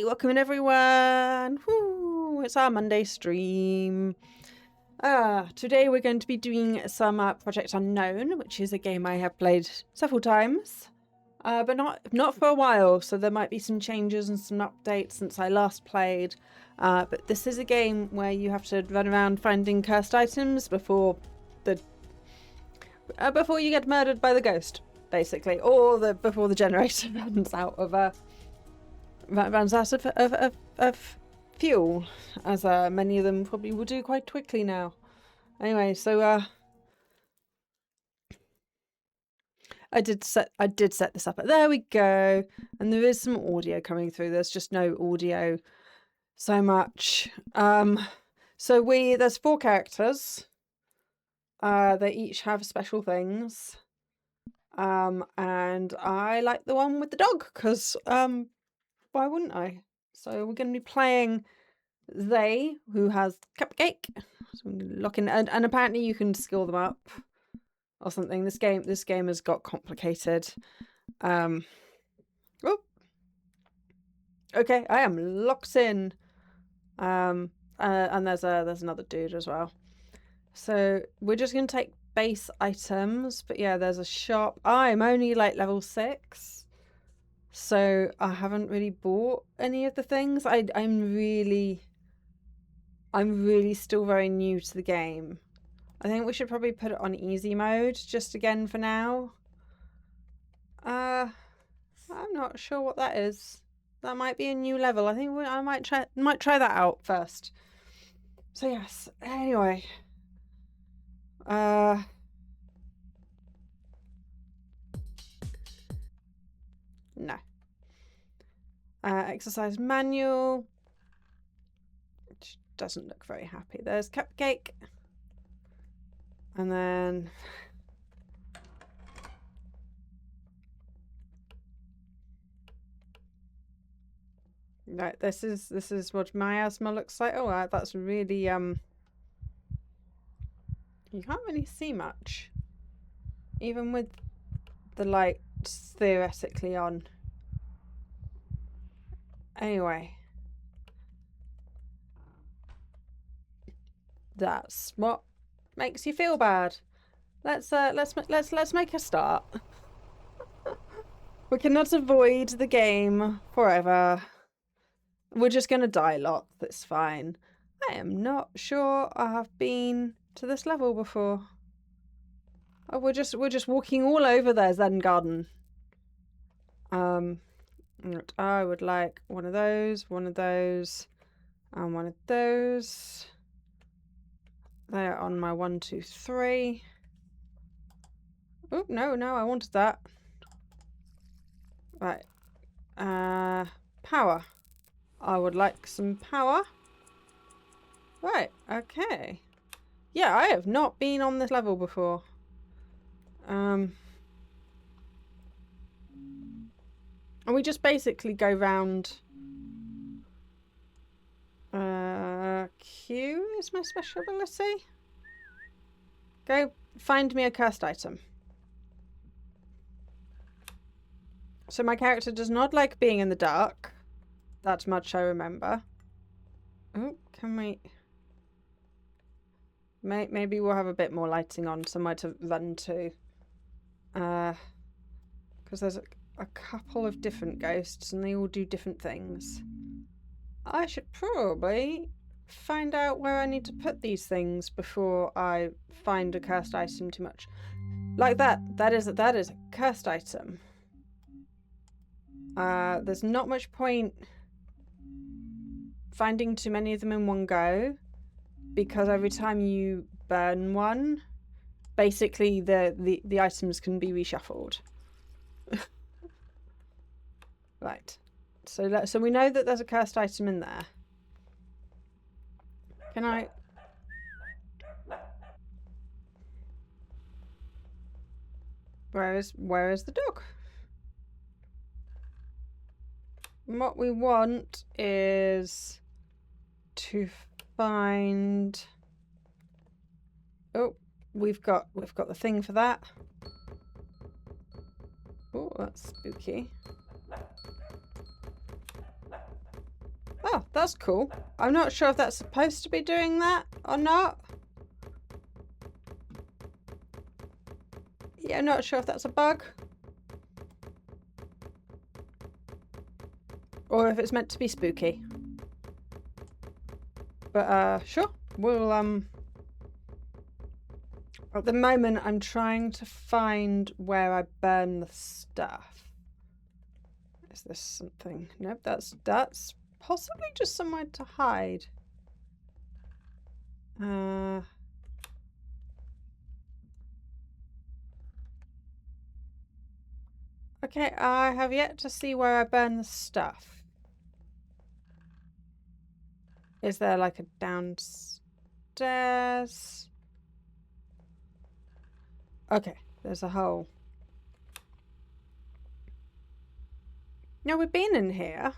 Hey, welcome in everyone! Woo, it's our Monday stream. Today we're going to be doing some Project Unknown, which is a game I have played several times, but not for a while, so there might be some changes and some updates since I last played. But this is a game where you have to run around finding cursed items before you get murdered by the ghost, basically, or before the generator runs out of fuel, as many of them probably will do quite quickly now. Anyway, so I did set this up. There we go. And there is some audio coming through. There's just no audio so much. So there's 4 characters. They each have special things. And I like the one with the dog because why wouldn't I? So we're going to be playing They, who has Cupcake. So I'm gonna lock in, and apparently you can skill them up or something. This game has got complicated. Oh, okay, I am locked in. And there's another dude as well. So we're just gonna take base items, but yeah, there's a shop. I'm only like level 6. So I haven't really bought any of the things. I'm really still very new to the game. I think we should probably put it on easy mode just again for now. I'm not sure what that is. That might be a new level. I think I might try that out first. So yes. Anyway. No. Exercise manual. Which doesn't look very happy. There's Cupcake. And then right, this is what my asthma looks like. Oh, that's really you can't really see much, even with the lights theoretically on. Anyway, that's what makes you feel bad. Let's make a start. We cannot avoid the game forever. We're just gonna die a lot. That's fine. I am not sure I have been to this level before. Oh, we're just walking all over their Zen garden. I would like one of those, and one of those. They're on my 1, 2, 3. Oh, no, I wanted that. Right. Power. I would like some power. Right, okay. Yeah, I have not been on this level before. And we just basically go round. Q is my special ability. Go find me a cursed item. So my character does not like being in the dark. That much I remember. Oh, can we... Maybe we'll have a bit more lighting on, somewhere to run to. Because there's a couple of different ghosts and they all do different things. I should probably find out where I need to put these things before I find a cursed item too much. Like that. That is a cursed item. There's not much point finding too many of them in one go, because every time you burn one, basically the items can be reshuffled. Right. So we know that there's a cursed item in there. Can I... Where is the dog? What we want is to find... Oh, we've got the thing for that. Oh, that's spooky. That's cool. I'm not sure if that's supposed to be doing that or not. Yeah, I'm not sure if that's a bug. Or if it's meant to be spooky. But, sure. We'll, at the moment, I'm trying to find where I burn the stuff. Is this something? Nope, that's possibly just somewhere to hide. Okay, I have yet to see where I burn the stuff. Is there like a downstairs? Okay, there's a hole. No, we've been in here.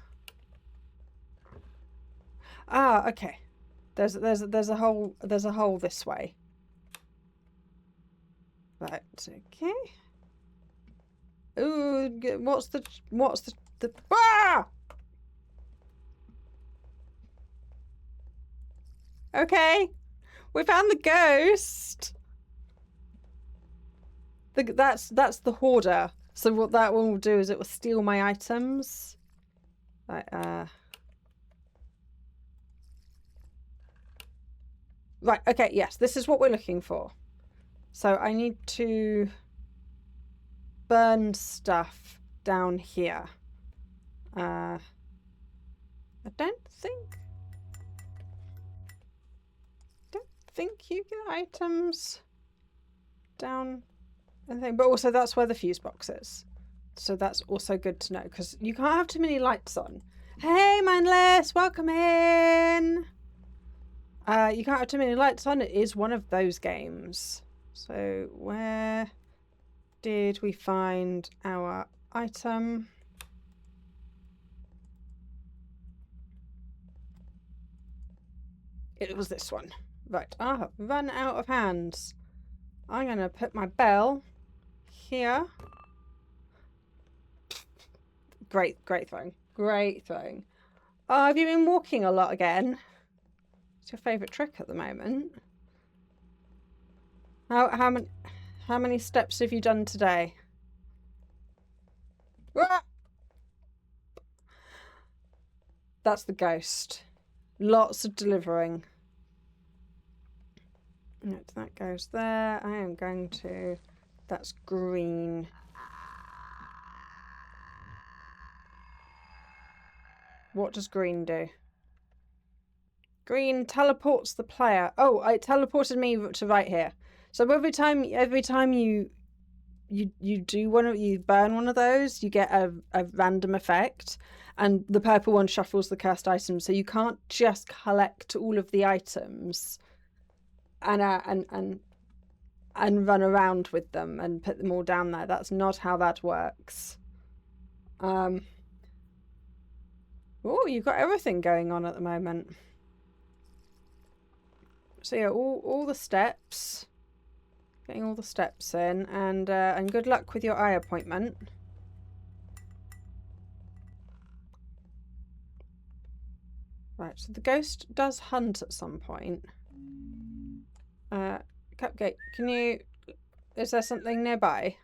Ah, okay. There's a hole this way. Right, okay. Ooh, what's the ah! Okay. We found the ghost. That's the hoarder. So what that one will do is it will steal my items. Right, right, okay, yes, this is what we're looking for. So I need to burn stuff down here. I don't think you get items down anything, but also that's where the fuse box is. So that's also good to know because you can't have too many lights on. Hey, Mindless, welcome in. You can't have too many lights on. It is one of those games. So where did we find our item? It was this one. Right, I have run out of hands. I'm going to put my bell here. Great throwing. Great throwing. Oh, have you been walking a lot again? What's your favourite trick at the moment? How many steps have you done today? Ah! That's the ghost. Lots of delivering. Right, that goes there. I am going to... That's green. What does green do? Green teleports the player. Oh, it teleported me to right here. So every time you burn one of those, you get a random effect, and the purple one shuffles the cursed items. So you can't just collect all of the items and run around with them and put them all down there. That's not how that works. Oh, you've got everything going on at the moment. So yeah, all the steps. Getting all the steps in, and good luck with your eye appointment. Right, so the ghost does hunt at some point. Cupcake, is there something nearby?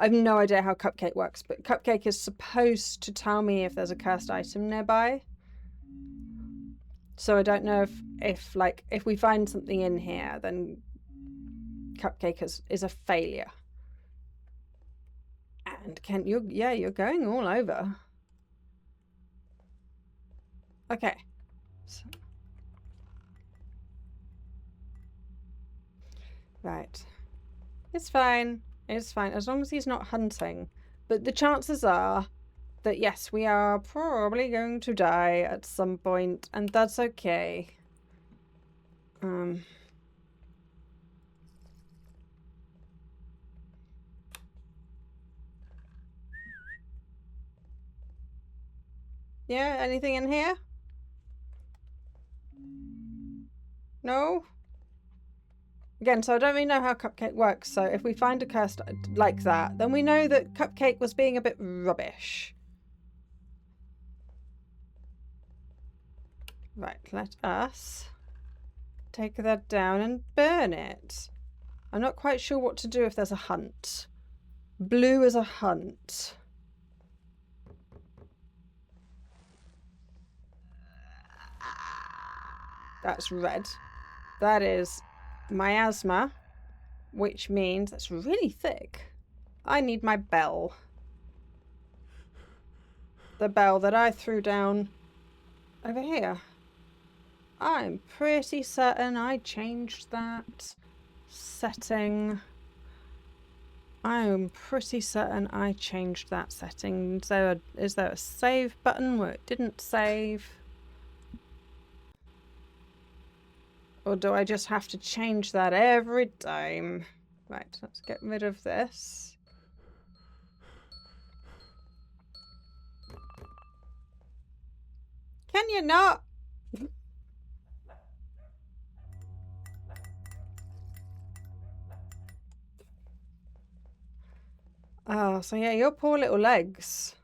I have no idea how Cupcake works, but Cupcake is supposed to tell me if there's a cursed item nearby. So I don't know if we find something in here, then Cupcake is a failure. And Kent, you're going all over. Okay. So, right. It's fine. It's fine as long as he's not hunting. But the chances are that yes, we are probably going to die at some point, and that's okay. Yeah, anything in here? No? Again, so I don't really know how Cupcake works, so if we find a cursed like that, then we know that Cupcake was being a bit rubbish. Right, let us take that down and burn it. I'm not quite sure what to do if there's a hunt. Blue is a hunt. That's red. That is miasma, which means that's really thick. I need my bell. The bell that I threw down over here. I'm pretty certain I changed that setting. I'm pretty certain I changed that setting. So is there a save button where it didn't save? Or do I just have to change that every time? Right, let's get rid of this. Can you not? Oh, so yeah, your poor little legs.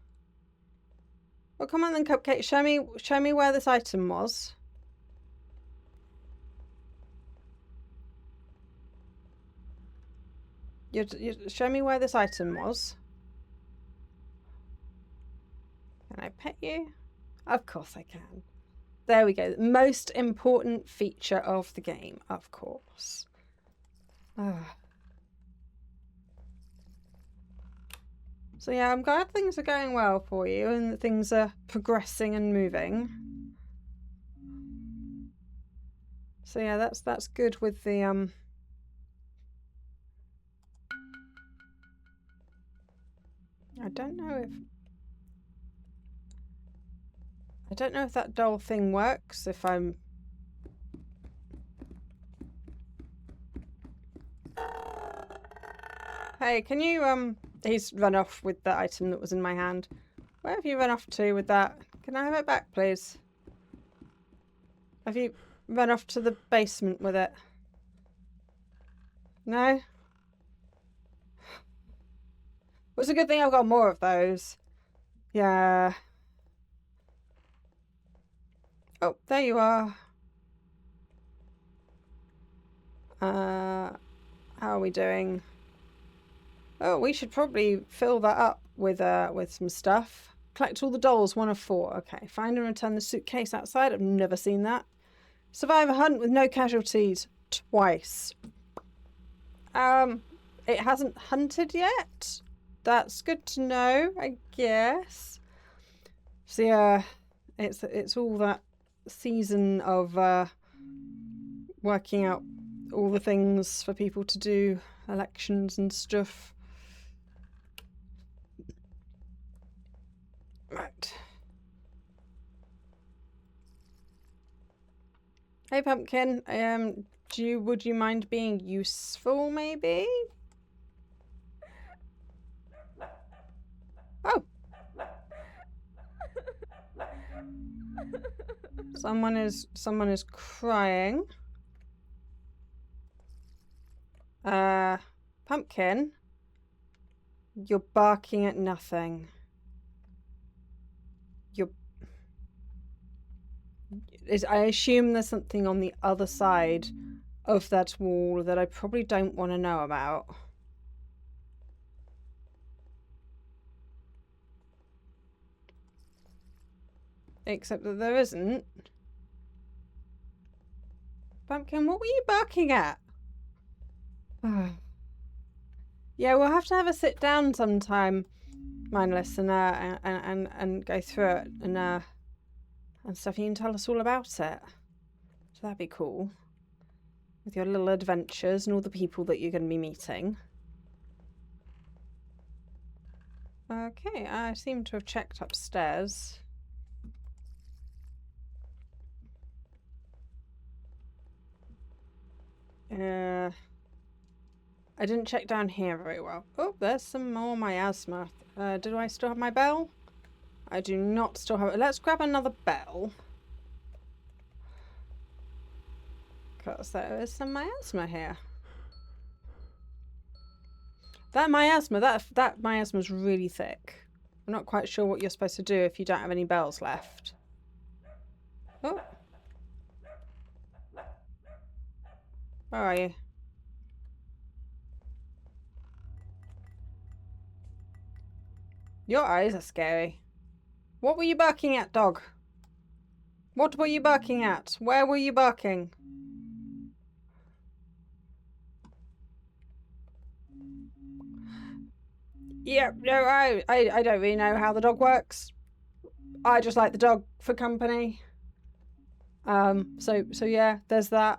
Well, come on then, Cupcake. Show me where this item was. You show me where this item was. Can I pet you? Of course I can. There we go. Most important feature of the game, of course. Ah. So yeah, I'm glad things are going well for you and that things are progressing and moving. So yeah, that's good with the I don't know if that doll thing works if I'm Hey, can you he's run off with the item that was in my hand. Where have you run off to with that? Can I have it back, please? Have you run off to the basement with it? No? Well, it's a good thing I've got more of those. Yeah. Oh, there you are. How are we doing? Oh, we should probably fill that up with some stuff. Collect all the dolls, 1 of 4. Okay, find and return the suitcase outside. I've never seen that. Survive a hunt with no casualties twice. It hasn't hunted yet. That's good to know, I guess. So yeah, it's all that season of working out all the things for people to do, elections and stuff. Right. Hey Pumpkin, would you mind being useful maybe? Oh. Someone is crying. Pumpkin, you're barking at nothing. I assume there's something on the other side of that wall that I probably don't want to know about. Except that there isn't. Pumpkin, what were you barking at? Yeah, we'll have to have a sit down sometime, Mindless, and go through it and stuff. You can tell us all about it. So that'd be cool. With your little adventures and all the people that you're going to be meeting. Okay, I seem to have checked upstairs. I didn't check down here very well. Oh, there's some more miasma. Do I still have my bell? I do not still have it. Let's grab another bell. Because there is some miasma here. That miasma is really thick. I'm not quite sure what you're supposed to do if you don't have any bells left. Oh. Where are you? Your eyes are scary. What were you barking at, dog? What were you barking at? Where were you barking? Yeah, no, I don't really know how the dog works. I just like the dog for company. So yeah, there's that.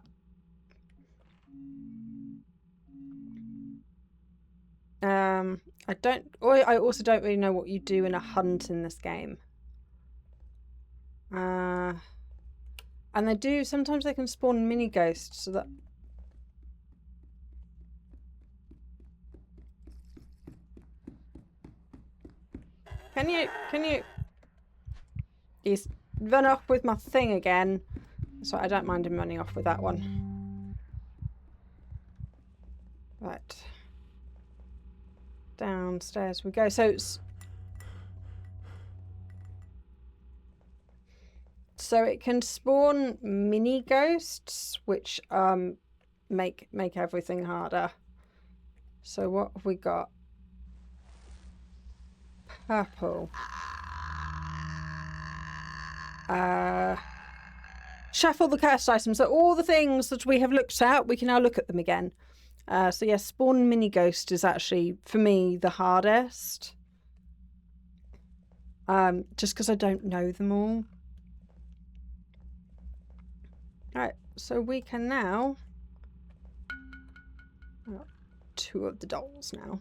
I also don't really know what you do in a hunt in this game. And sometimes they can spawn mini ghosts, so that... Can you... He's run off with my thing again. So I don't mind him running off with that one. Right. Downstairs we go. So it can spawn mini ghosts, which make everything harder. So what have we got? Purple. Shuffle the cursed items. So all the things that we have looked at, we can now look at them again. So yes, spawn mini ghost is actually, for me, the hardest. Just because I don't know them all. Alright, so we can now... Oh, 2 of the dolls now.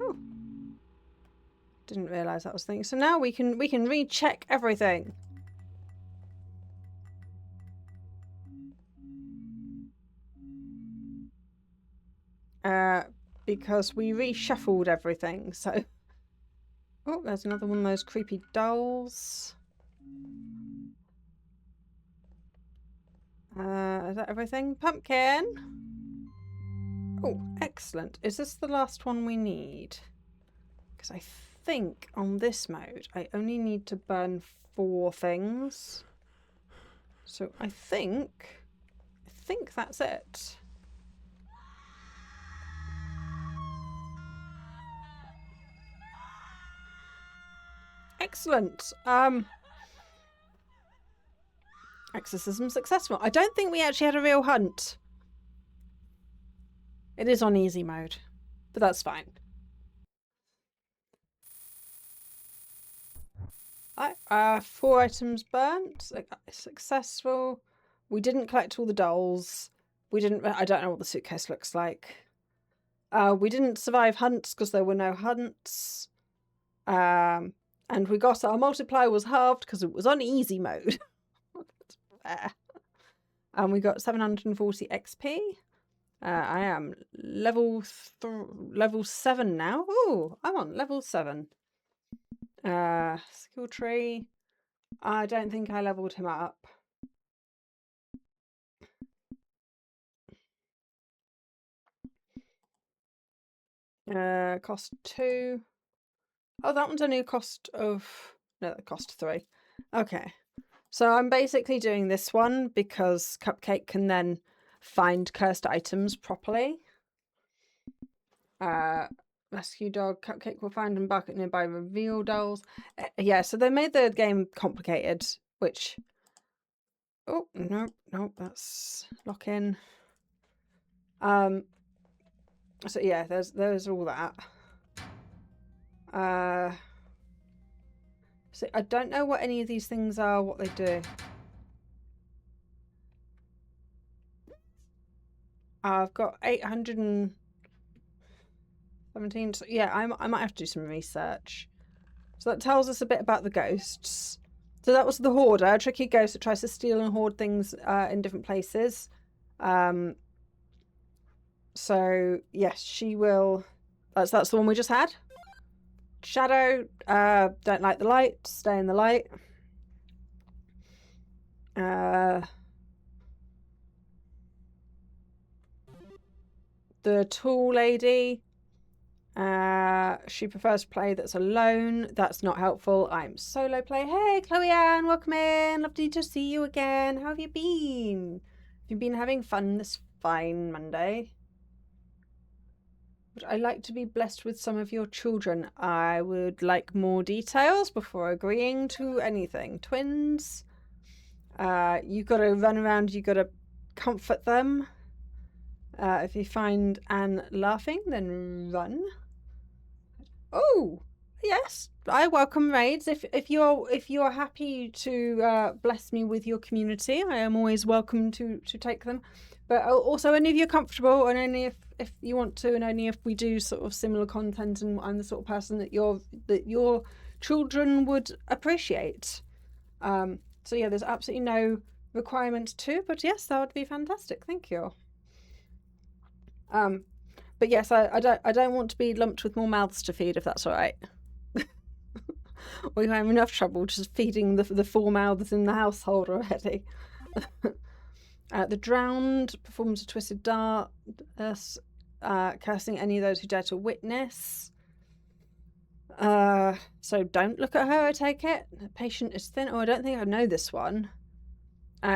Oh. Didn't realise that was the thing. So now we can recheck everything. Because we reshuffled everything, so... Oh, there's another one of those creepy dolls. Is that everything? Pumpkin! Oh, excellent. Is this the last one we need? Because I think on this mode, I only need to burn 4 things. So I think that's it. Excellent. Exorcism successful. I don't think we actually had a real hunt. It is on easy mode, but that's fine. 4 items burnt. Successful. We didn't collect all the dolls. I don't know what the suitcase looks like. We didn't survive hunts because there were no hunts. And we got our multiplier was halved because it was on easy mode. That's fair. And we got 740 XP. I am level 7 now. Ooh, I'm on level 7. Skill tree. I don't think I leveled him up. Cost 2. Oh, that one's only a cost of... No, that cost 3. Okay. So I'm basically doing this one because Cupcake can then find cursed items properly. Rescue dog. Cupcake will find and bark at nearby reveal dolls. Yeah, so they made the game complicated, which... Oh, nope, that's lock in. So yeah, there's all that. So I don't know what any of these things are, what they do. I've got 817. So yeah, I might have to do some research. So that tells us a bit about the ghosts. So that was the Hoarder, a tricky ghost that tries to steal and hoard things in different places. So yes, she will. That's the one we just had. Shadow, don't like the light, stay in the light. The tall lady, she prefers to play that's alone. That's not helpful. I'm solo play. Hey, Chloe Ann, welcome in. Lovely to see you again. How have you been? you've been having fun this fine Monday. Would I like to be blessed with some of your children? I would like more details before agreeing to anything. Twins, you got to run around, you got to comfort them. If you find Anne laughing, then run. Oh, yes, I welcome raids. If you're happy to bless me with your community, I am always welcome to take them. But also, only if you're comfortable, and only if you want to, and only if we do sort of similar content, and I'm the sort of person that your children would appreciate. So yeah, there's absolutely no requirement to, but yes, that would be fantastic. Thank you. But yes, I don't want to be lumped with more mouths to feed, if that's all right. We have enough trouble just feeding the 4 mouths in the household already. The drowned performs a twisted dart, cursing any of those who dare to witness. So don't look at her, I take it. The patient is thin. Oh, I don't think I know this one.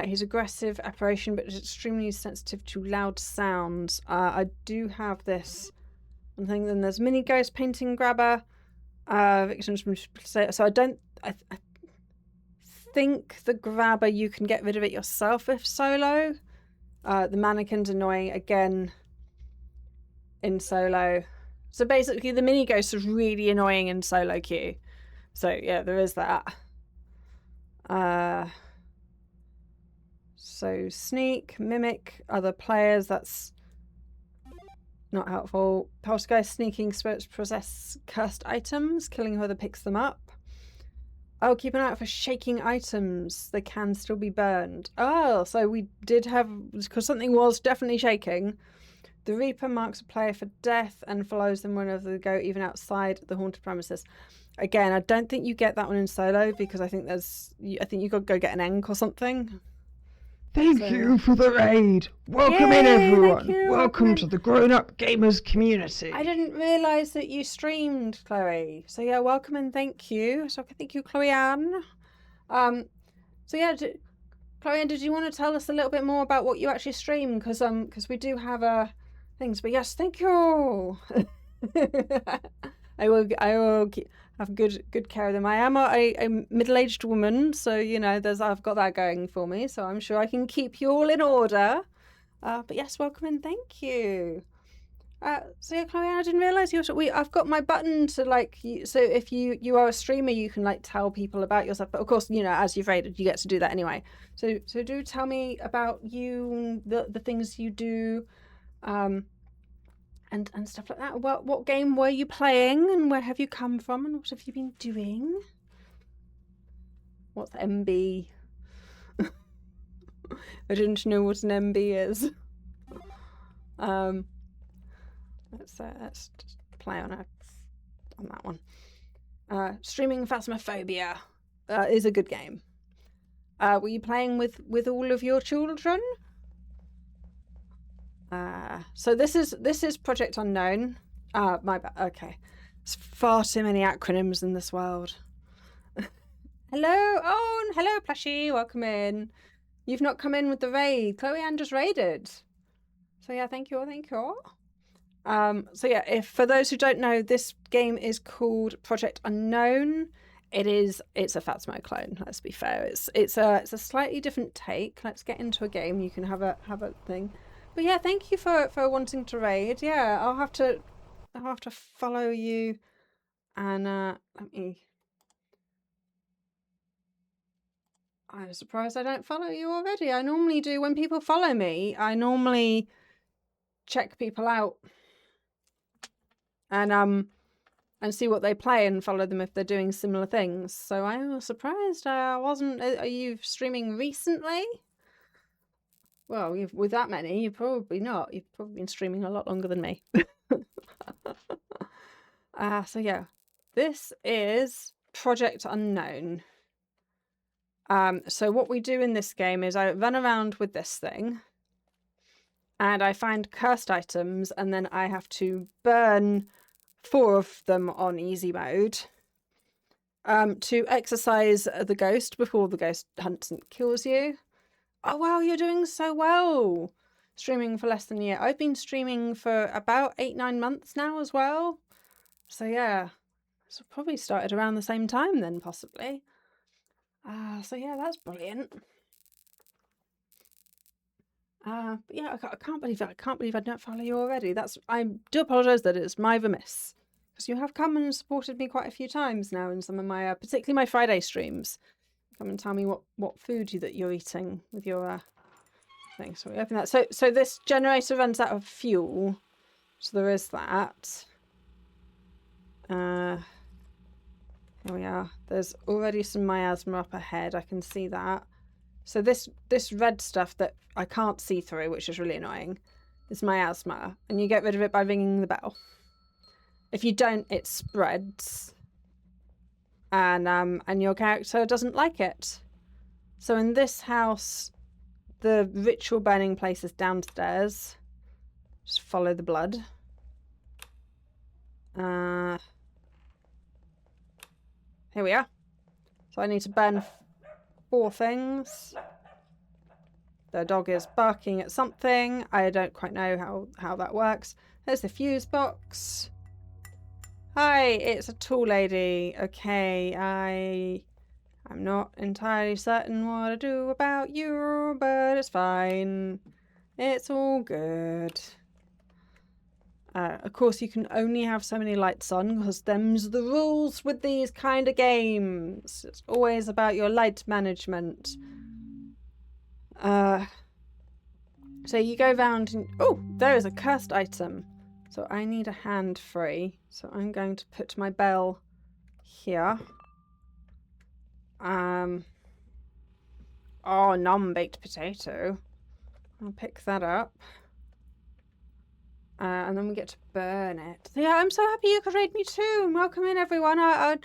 He's aggressive apparition, but is extremely sensitive to loud sounds. I do have this one thing. Then there's mini ghost painting grabber. Victims from so I think the grabber you can get rid of it yourself if solo. The mannequin's annoying again in solo. So basically, the mini ghost is really annoying in solo queue. So yeah, there is that. So sneak, mimic other players, that's not helpful. Poltergeist, sneaking spirits possess cursed items, killing whoever picks them up. Oh, keep an eye out for shaking items. They can still be burned. Oh, so we did have, because something was definitely shaking. The Reaper marks a player for death and follows them whenever they go, even outside the haunted premises. Again, I don't think you get that one in solo because I think you got to go get an ink or something. Thank you for the raid. Welcome in, everyone. Welcome to the grown-up gamers community. I didn't realise that you streamed, Chloe. So yeah, welcome and thank you. So thank you, Chloe Ann. So yeah, Chloe Ann, did you want to tell us a little bit more about what you actually stream? Because we do have things. But yes, thank you. I will have good care of them. I am a middle-aged woman, so you know I've got that going for me. So I'm sure I can keep you all in order. But yes, welcome and thank you. So yeah, Chloe, I didn't realise I've got my button to so if you are a streamer, you can tell people about yourself. But of course, as you've rated, you get to do that anyway. So do tell me about you, the things you do, and stuff like that. What game were you playing, and where have you come from, and what have you been doing? What's MB? I didn't know what an MB is. Let's just play on that one. Streaming Phasmophobia is a good game. Were you playing with all of your children? So this is Project Unknown. My bad. Okay, there's far too many acronyms in this world. Hello, Owen. Hello, Plushie. Welcome in. You've not come in with the raid. Chloe Ann just raided. So yeah, thank you. So yeah, for those who don't know, this game is called Project Unknown. It's a Phasmo clone. Let's be fair. It's a slightly different take. Let's get into a game. You can have a thing. But yeah, thank you for wanting to raid. Yeah, I'll have to follow you, and let me. I'm surprised I don't follow you already. I normally do. When people follow me, I normally check people out and see what they play and follow them if they're doing similar things. So I was surprised I wasn't. Are you streaming recently? Well, with that many, you're probably not. You've probably been streaming a lot longer than me. So yeah, this is Project Unknown. So what we do in this game is I run around with this thing and I find cursed items, and then I have to burn 4 of them on easy mode to exorcise the ghost before the ghost hunts and kills you. Oh, wow, you're doing so well. Streaming for less than a year. I've been streaming for about 8-9 months now as well. So yeah, so probably started around the same time then, possibly. So yeah, that's brilliant. But yeah, I can't believe I don't follow you already. I do apologise that it's my miss, because you have come and supported me quite a few times now in some of my, particularly my Friday streams. Come and tell me what food that you're eating with your thing. So we open that. So this generator runs out of fuel, so there is that. Here we are. There's already some miasma up ahead. I can see that. So this red stuff that I can't see through, which is really annoying, is miasma, and you get rid of it by ringing the bell. If you don't, it spreads, and your character doesn't like it. So in this house, the ritual burning place is downstairs. Just follow the blood. Here we are. So I need to burn 4 things. The dog is barking at something. I don't quite know how that works. There's the fuse box. Hi, it's a tall lady. Okay, I'm not entirely certain what to do about you, but it's fine. It's all good. Of course, you can only have so many lights on, because them's the rules with these kind of games. It's always about your light management. So you go round and... Oh, there is a cursed item. So I need a hand free. So I'm going to put my bell here. Oh, non-baked potato. I'll pick that up. And then we get to burn it. Yeah, I'm so happy you could raid me too. Welcome in, everyone. I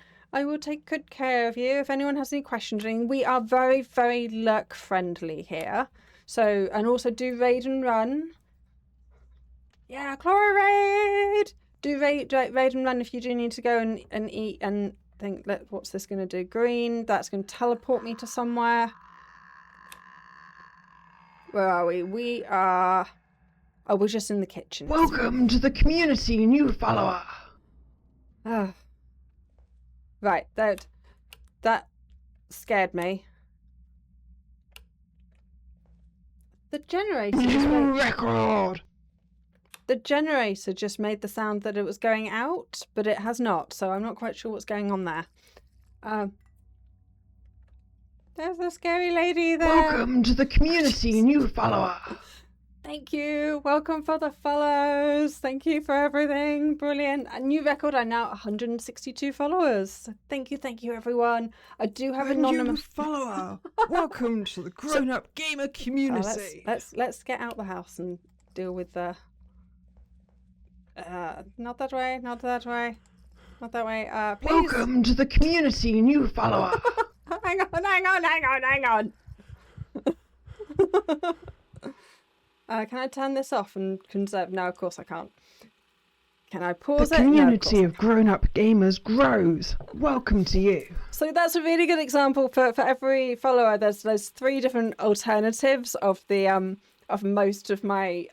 will take good care of you. If anyone has any questions, we are very, very lurk friendly here. So, and also do raid and run. Yeah, Chloro raid. Do raid and run if you do need to go and eat and think, what's this going to do? Green. That's going to teleport me to somewhere. Where are we? We are... Oh, we're just in the kitchen. Welcome to the community, new follower. Right, that scared me. The generator just made... Record! The generator just made the sound that it was going out, but it has not, so I'm not quite sure what's going on there. There's a scary lady there. Welcome to the community, new follower. Thank you. Welcome for the follows. Thank you for everything. Brilliant. A new record. I'm now 162 followers. Thank you, everyone. I do have an anonymous follower. Welcome to the grown-up gamer community. Let's get out the house and deal with the. Not that way. Not that way. Not that way. Please. Welcome to the community, new follower. Hang on. Can I turn this off and conserve? No, of course I can't. Can I pause it? The community of grown-up gamers grows. Welcome to you. So that's a really good example for every follower. There's 3 different alternatives of the of most of my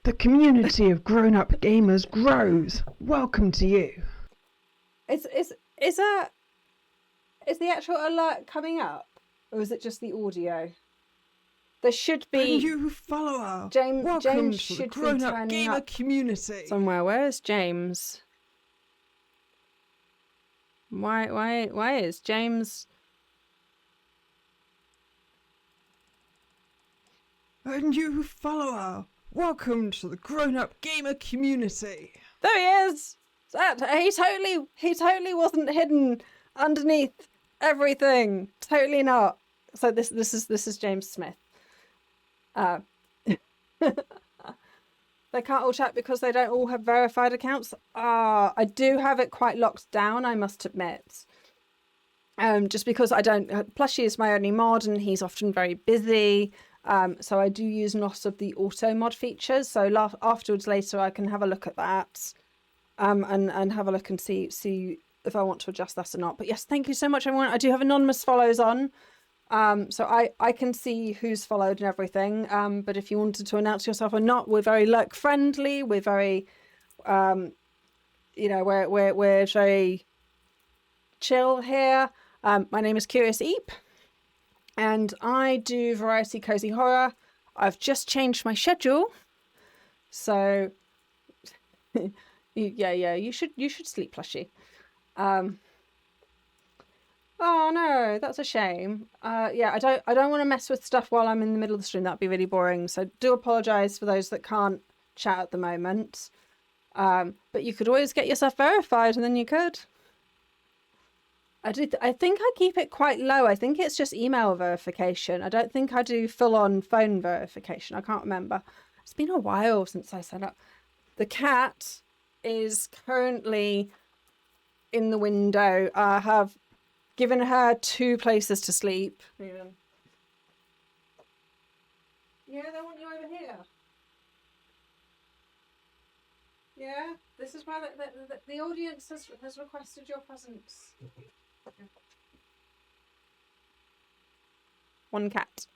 The community of grown-up gamers grows. Welcome to you. Is the actual alert coming up, or is it just the audio? There should be a new follower. James should be turning gamer up community. somewhere. Where is James? Why is James? A new follower. Welcome to the grown-up gamer community. There he is. He totally wasn't hidden underneath everything. Totally not. So this is James Smith. They can't all chat because they don't all have verified accounts. I do have it quite locked down, I must admit. Just because I don't... Plushy is my only mod and he's often very busy. So I do use lots of the auto mod features. So afterwards, later, I can have a look at that. And have a look and see if I want to adjust that or not. But yes, thank you so much, everyone. I do have anonymous follows on. So I can see who's followed and everything. But if you wanted to announce yourself or not, we're very lurk friendly. We're very, you know, we're very chill here. My name is CuriousEep, and I do variety cozy horror. I've just changed my schedule, so yeah, you should sleep, plushie. Oh no, that's a shame. Yeah, I don't want to mess with stuff while I'm in the middle of the stream. That'd be really boring. So do apologise for those that can't chat at the moment. But you could always get yourself verified, and then you could. I think I keep it quite low. I think it's just email verification. I don't think I do full-on phone verification. I can't remember. It's been a while since I set up. The cat is currently in the window. I have given her 2 places to sleep. Yeah, they want you over here. Yeah, this is why the audience has requested your presence. One cat.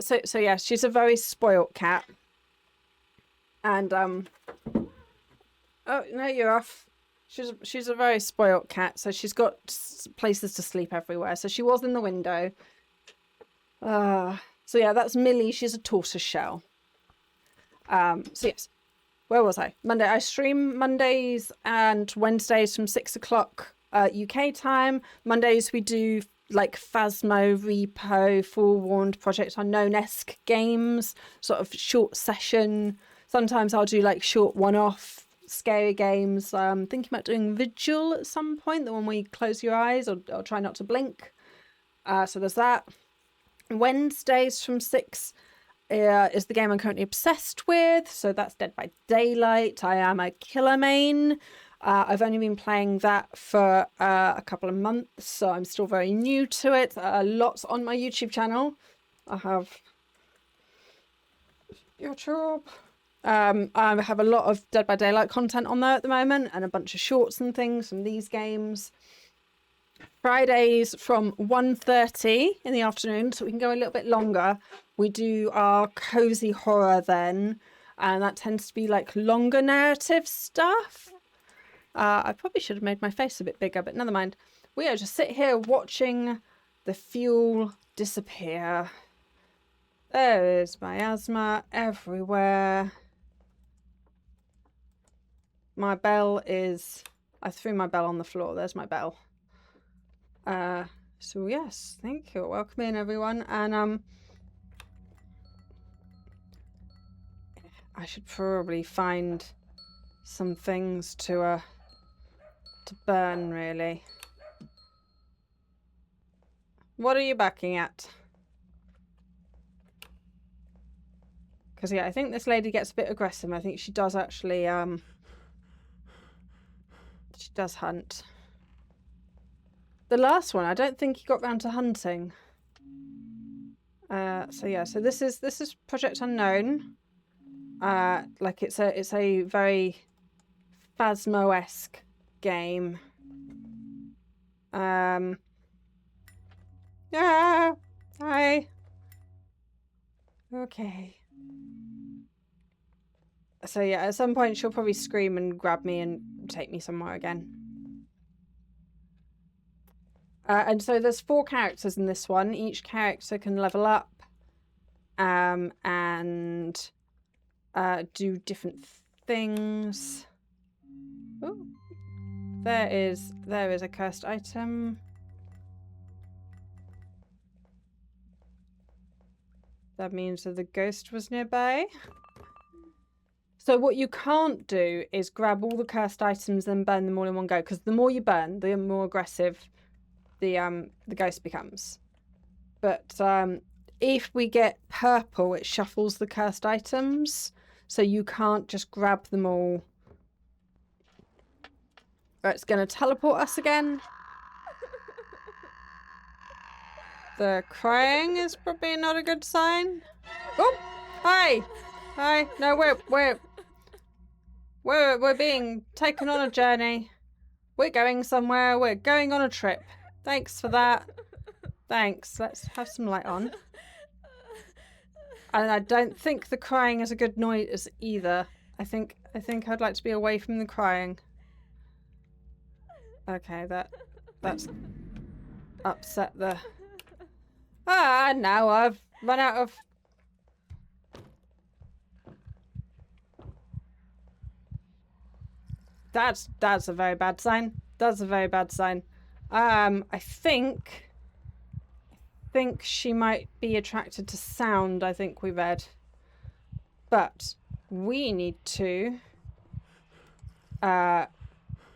So yeah, she's a very spoilt cat. And oh no, you're off. She's a very spoilt cat, so she's got places to sleep everywhere. So she was in the window. So yeah, that's Millie. She's a tortoise shell. So yes, where was I? Monday. I stream Mondays and Wednesdays from 6 o'clock UK time. Mondays we do like Phasmo, Repo, Forewarned, Project Unknown-esque games, sort of short session. Sometimes I'll do like short one-off scary games. I'm thinking about doing Vigil at some point, the one where you close your eyes or try not to blink. So there's that. Wednesdays from 6 is the game I'm currently obsessed with. So that's Dead by Daylight. I am a killer main. I've only been playing that for a couple of months, so I'm still very new to it. Lots on my YouTube channel. I have YouTube. I have a lot of Dead by Daylight content on there at the moment, and a bunch of shorts and things from these games. Fridays from 1:30 in the afternoon, so we can go a little bit longer. We do our cozy horror then, and that tends to be like longer narrative stuff. I probably should have made my face a bit bigger, but never mind. We are just sit here watching the fuel disappear. There is miasma everywhere. My bell is... I threw my bell on the floor. There's my bell. So yes, thank you. Welcome in, everyone. And I should probably find some things to burn, really. What are you backing at? Because yeah, I think this lady gets a bit aggressive. I think she does actually she does hunt. The last one, I don't think he got round to hunting. So yeah, so this is Project Unknown. Like it's a very Phasmo-esque game. Yeah, hi. Okay. So yeah, at some point she'll probably scream and grab me and take me somewhere again. And so there's 4 characters in this one. Each character can level up and do different things. Ooh. There is a cursed item. That means that the ghost was nearby. So what you can't do is grab all the cursed items and burn them all in one go, because the more you burn, the more aggressive the ghost becomes. But if we get purple, it shuffles the cursed items, so you can't just grab them all. It's going to teleport us again. The crying is probably not a good sign. Oh, hi, hi. No, we're being taken on a journey. We're going somewhere. We're going on a trip. Thanks for that. Thanks. Let's have some light on. And I don't think the crying is a good noise either. I think I'd like to be away from the crying. Okay, that's upset the... Ah, now I've run out of... That's a very bad sign. That's a very bad sign. I think she might be attracted to sound, I think we read. But we need to... well,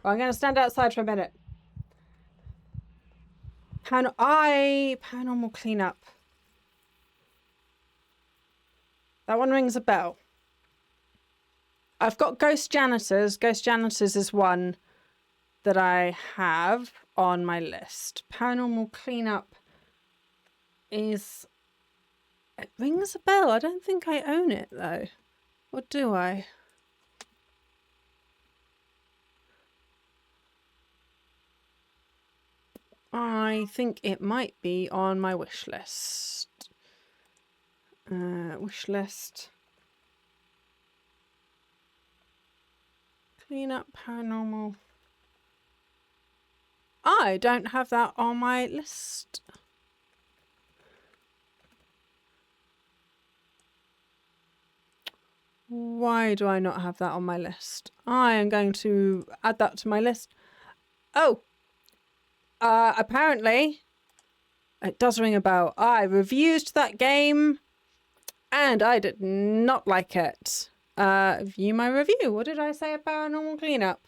I'm going to stand outside for a minute. Paranormal cleanup. That one rings a bell. I've got ghost janitors. Ghost janitors is one that I have on my list. Paranormal cleanup is... It rings a bell. I don't think I own it though. Or do I? I think it might be on my wish list. Wish list. Clean up paranormal. I don't have that on my list. Why do I not have that on my list? I am going to add that to my list. Oh! Apparently, it does ring a bell. I reviewed that game and I did not like it. View my review. What did I say about Paranormal Cleanup?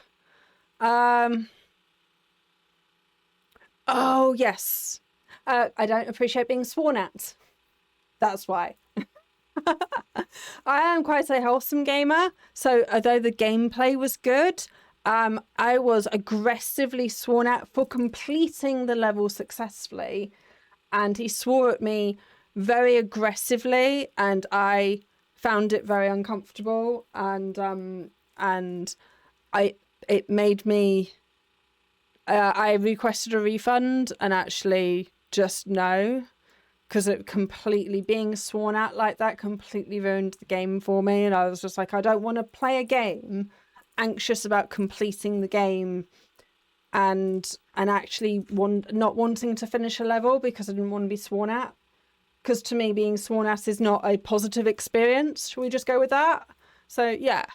Oh, yes. I don't appreciate being sworn at. That's why. I am quite a wholesome gamer, so although the gameplay was good, I was aggressively sworn at for completing the level successfully, and he swore at me very aggressively, and I found it very uncomfortable, and it made me... I requested a refund, and actually just no, because it completely, being sworn at like that completely ruined the game for me, and I was just like, I don't want to play a game anxious about completing the game and actually not wanting to finish a level because I didn't want to be sworn at, because to me being sworn at is not a positive experience. Should we just go with that? So yeah.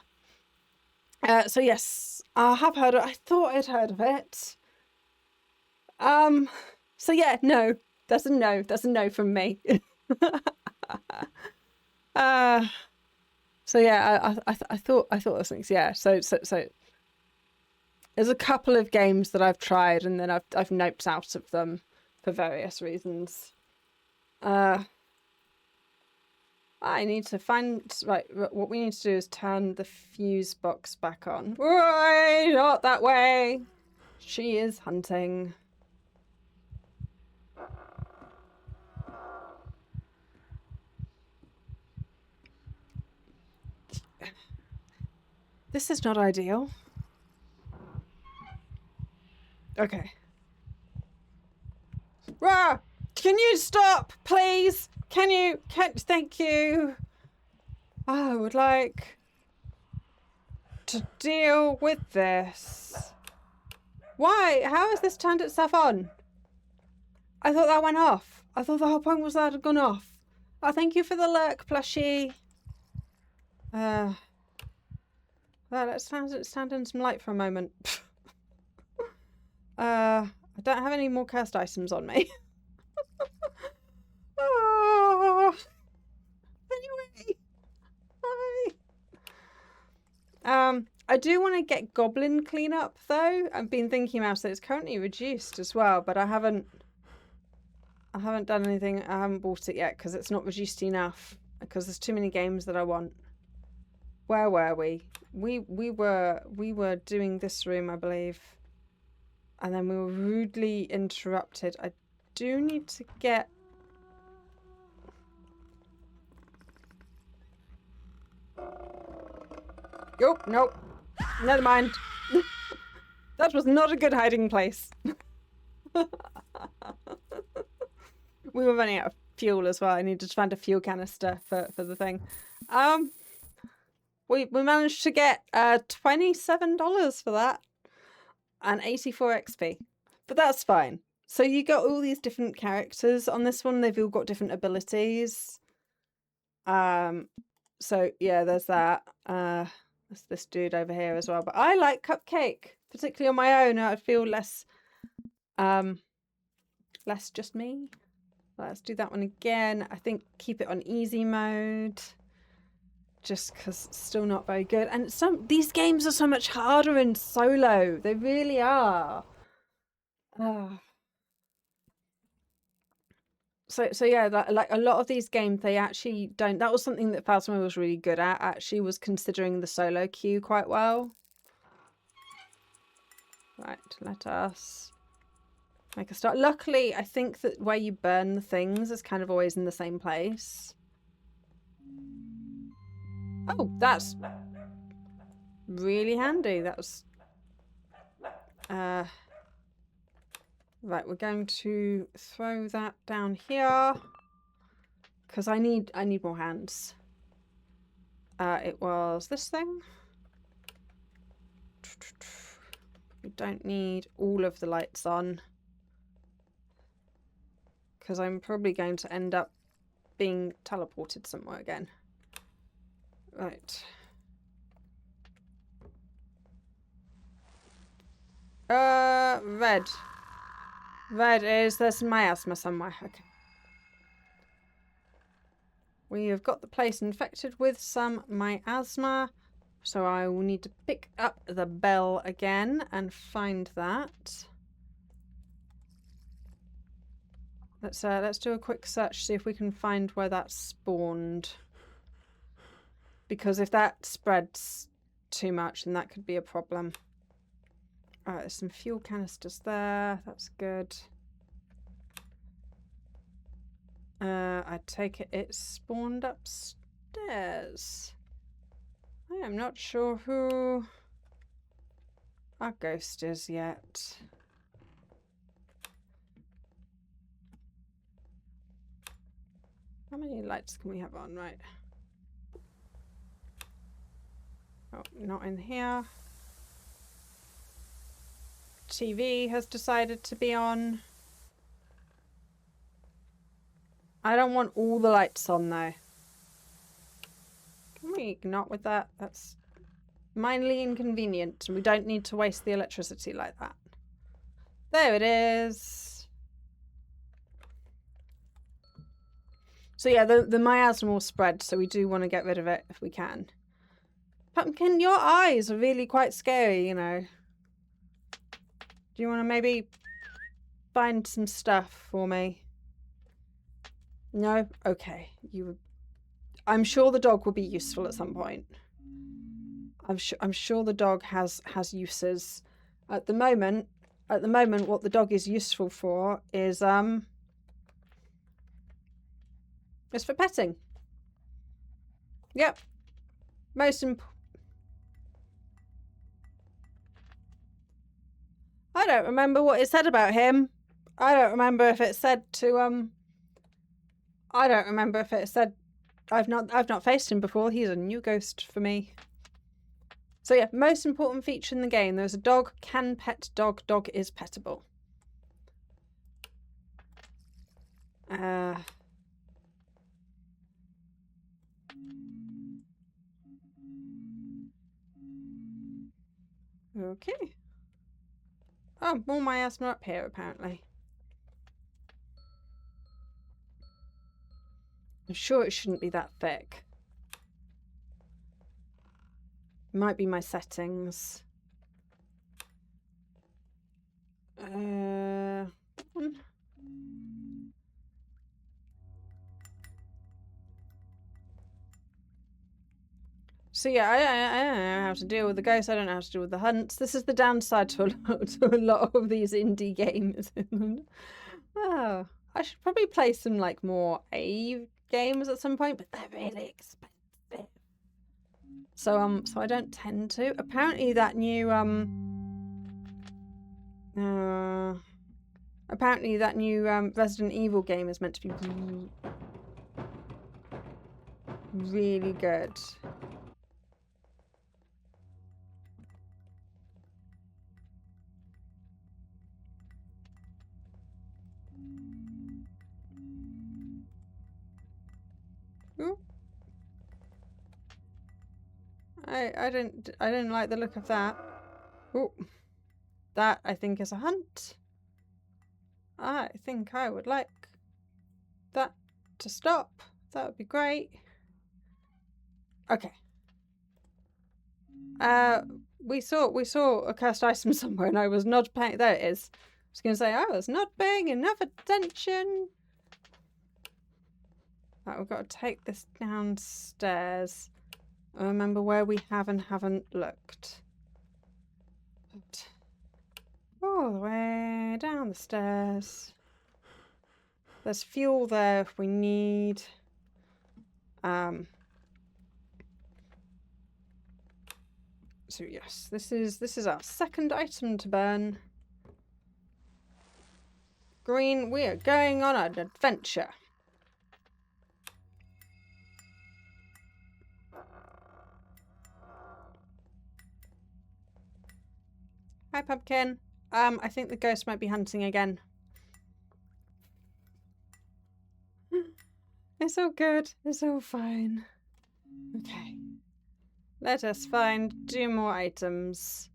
So yes, I have heard it. I thought I'd heard of it. So yeah, no. That's a no. That's a no from me. So yeah, I thought those things. Yeah. So there's a couple of games that I've tried and then I've noped out of them for various reasons. I need to find... Right, what we need to do is turn the fuse box back on. Why not that way? She is hunting. This is not ideal. Okay. Rah! Can you stop, please? Thank you. I would like to deal with this. Why? How has this turned itself on? I thought that went off. I thought the whole point was that it had gone off. Oh, thank you for the lurk, plushie. Well, let's stand in some light for a moment. I don't have any more cursed items on me. Oh. Anyway. Hi. I do want to get goblin cleanup though. I've been thinking about it. It's currently reduced as well, but I haven't done anything. I haven't bought it yet because it's not reduced enough, because there's too many games that I want. Where were we? We were doing this room, I believe. And then we were rudely interrupted. I do need to get... Oh, nope. Never mind. That was not a good hiding place. We were running out of fuel as well. I needed to find a fuel canister for the thing. We managed to get $27 for that and 84 XP, but that's fine. So you got all these different characters on this one. They've all got different abilities. So yeah, there's that. There's this dude over here as well. But I like Cupcake, particularly on my own. I'd feel less just me. Let's do that one again. I think keep it on easy mode. Just because it's still not very good. And these games are so much harder in solo. They really are. So yeah, like a lot of these games, they actually don't. That was something that Phasma was really good at. Actually, was considering the solo queue quite well. Right, let us make a start. Luckily, I think that where you burn the things is kind of always in the same place. Oh, that's really handy. That was right, we're going to throw that down here because I need more hands. It was this thing. We don't need all of the lights on because I'm probably going to end up being teleported somewhere again. Right. Red. Red is, there's miasma somewhere. Okay. We have got the place infected with some miasma. So I will need to pick up the bell again and find that. Let's do a quick search, see if we can find where that spawned. Because if that spreads too much, then that could be a problem. Alright, there's some fuel canisters there. That's good. I take it spawned upstairs. I am not sure who our ghost is yet. How many lights can we have on? Right. Oh, not in here. TV has decided to be on. I don't want all the lights on though. Can we not with that? That's mildly inconvenient and we don't need to waste the electricity like that. There it is. So yeah, the miasma will spread, so we do want to get rid of it if we can. Pumpkin, your eyes are really quite scary, you know. Do you want to maybe find some stuff for me? No? Okay. I'm sure the dog will be useful at some point. I'm sure the dog has uses. At the moment, what the dog is useful for is for petting. Yep. Most important. I don't remember what it said about him. I don't remember if it said to I don't remember if it said I've not faced him before. He's a new ghost for me. So yeah, most important feature in the game. There's a dog, can pet dog, dog is pettable. Okay. Oh, more miasma up here apparently. I'm sure it shouldn't be that thick. Might be my settings. So yeah, I don't know how to deal with the ghosts. I don't know how to deal with the hunts. This is the downside to a lot of these indie games. Oh, I should probably play some like more A games at some point, but they're really expensive. So I don't tend to. Apparently that new Apparently that new Resident Evil game is meant to be really good. Ooh. I didn't like the look of that. Ooh. That I think is a hunt. I think I would like that to stop. That would be great. Okay. We saw a cursed item somewhere and I was not paying. There it is. I was going to say I was not paying enough attention. Right, we've got to take this downstairs. I remember where we have and haven't looked. But all the way down the stairs. There's fuel there if we need. So yes, this is our second item to burn. Green, we are going on an adventure. Hi, Pumpkin. I think the ghost might be hunting again. It's all good. It's all fine. Okay. Let us find 2 more items.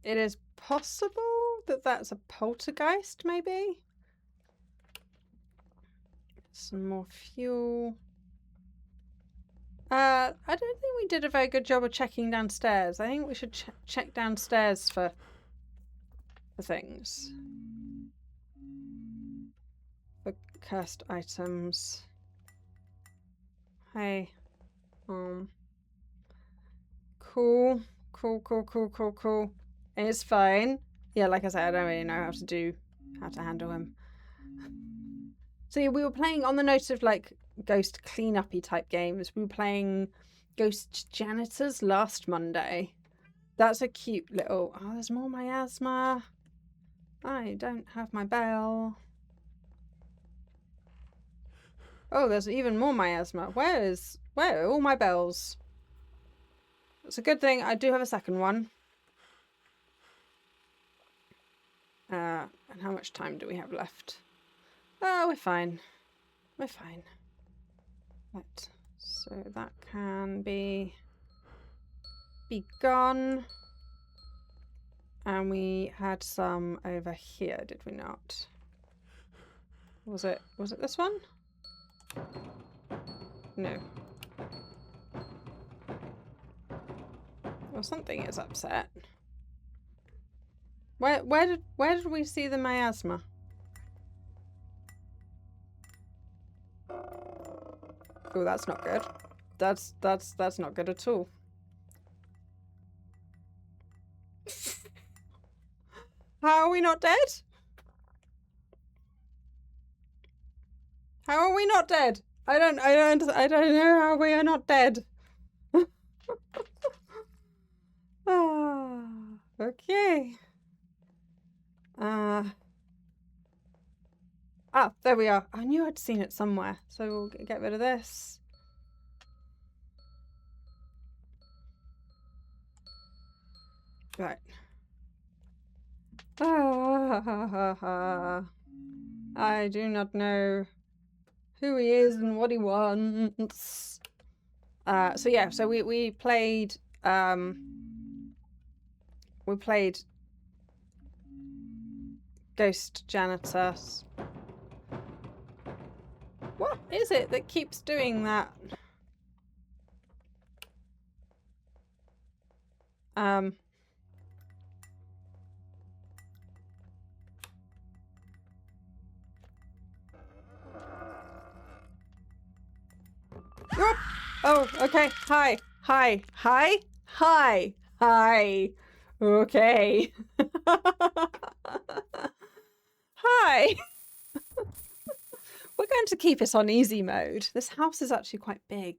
It is possible that that's a poltergeist, maybe? Some more fuel. I don't think we did a very good job of checking downstairs. I think we should check downstairs for things. For cursed items. Hey. Cool. Cool. It's fine. Yeah, like I said, I don't really know how to handle him. So yeah, we were playing, on the note of like ghost cleanup-y type games, we were playing Ghost Janitors last Monday. That's a cute little... Oh, there's more miasma. I don't have my bell. Oh, there's even more miasma. Where are all my bells? It's a good thing I do have a second one. And how much time do we have left? Oh, we're fine. We're fine. Right. So that can be gone. And we had some over here, did we not? Was it this one? No. Well, something is upset. Where did we see the miasma? Oh, that's not good. That's not good at all. How are we not dead? How are we not dead? I don't know how we are not dead. Okay. There we are. I knew I'd seen it somewhere. So we'll get rid of this. Right. I do not know who he is and what he wants. So yeah, so we played Ghost Janitors. What is it that keeps doing that? Oh, okay. Hi. Okay. Hi. We're going to keep it on easy mode. This house is actually quite big.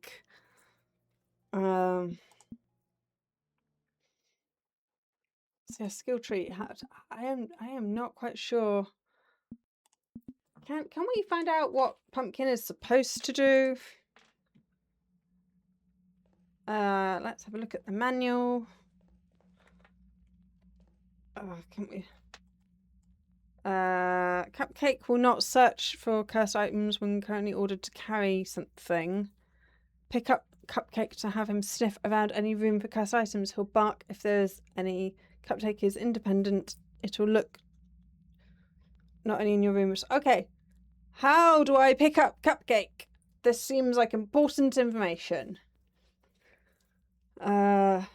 So yeah, skill tree. I am not quite sure. Can we find out what pumpkin is supposed to do? Let's have a look at the manual. Can we? Cupcake will not search for cursed items when currently ordered to carry something. Pick up Cupcake to have him sniff around any room for cursed items. He'll bark if there's any. Cupcake is independent. It'll look not only in your room. Okay. How do I pick up Cupcake? This seems like important information. Oh.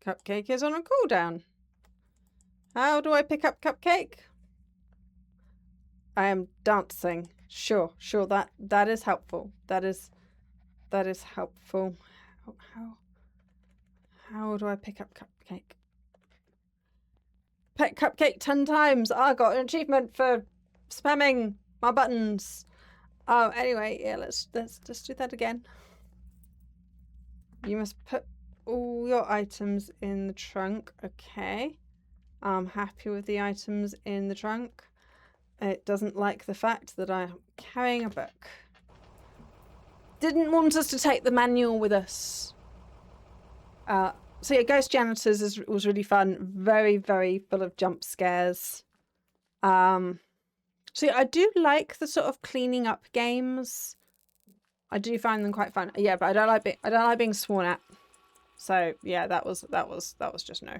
Cupcake is on a cooldown. How do I pick up Cupcake? I am dancing. Sure, that is helpful. That is helpful. How do I pick up Cupcake? Pet Cupcake 10 times. I got an achievement for spamming my buttons. Oh, anyway, yeah, let's do that again. You must put all your items in the trunk. Okay. I'm happy with the items in the trunk. It doesn't like the fact that I'm carrying a book. Didn't want us to take the manual with us. So yeah, Ghost Janitors was really fun. Very, very full of jump scares. So yeah, I do like the sort of cleaning up games. I do find them quite fun. Yeah, but I don't like being sworn at. So yeah, that was just no.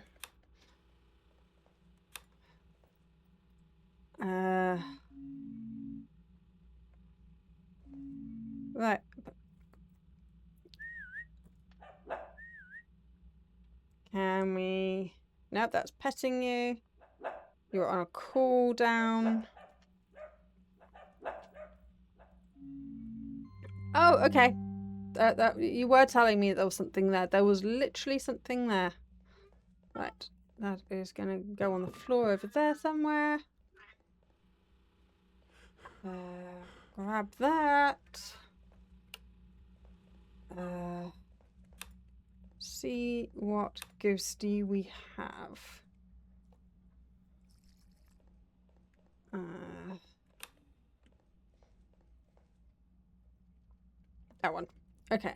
Right. Can we? Nope, that's petting you. You're on a cooldown. Oh, okay. You were telling me there was something there. There was literally something there. Right. That is going to go on the floor over there somewhere. Grab that. See what ghosty we have. That one. Okay.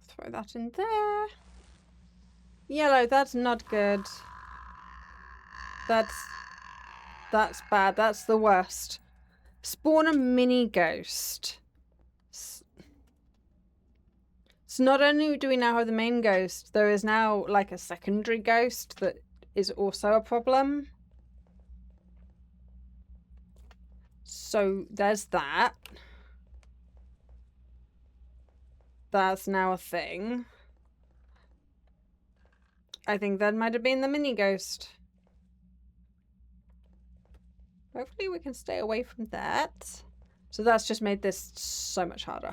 Throw that in there. Yellow, that's not good. That's bad. That's the worst. Spawn a mini ghost. So not only do we now have the main ghost, there is now like a secondary ghost that is also a problem. So there's that. That's now a thing. I think that might have been the mini ghost. Hopefully we can stay away from that. So that's just made this so much harder.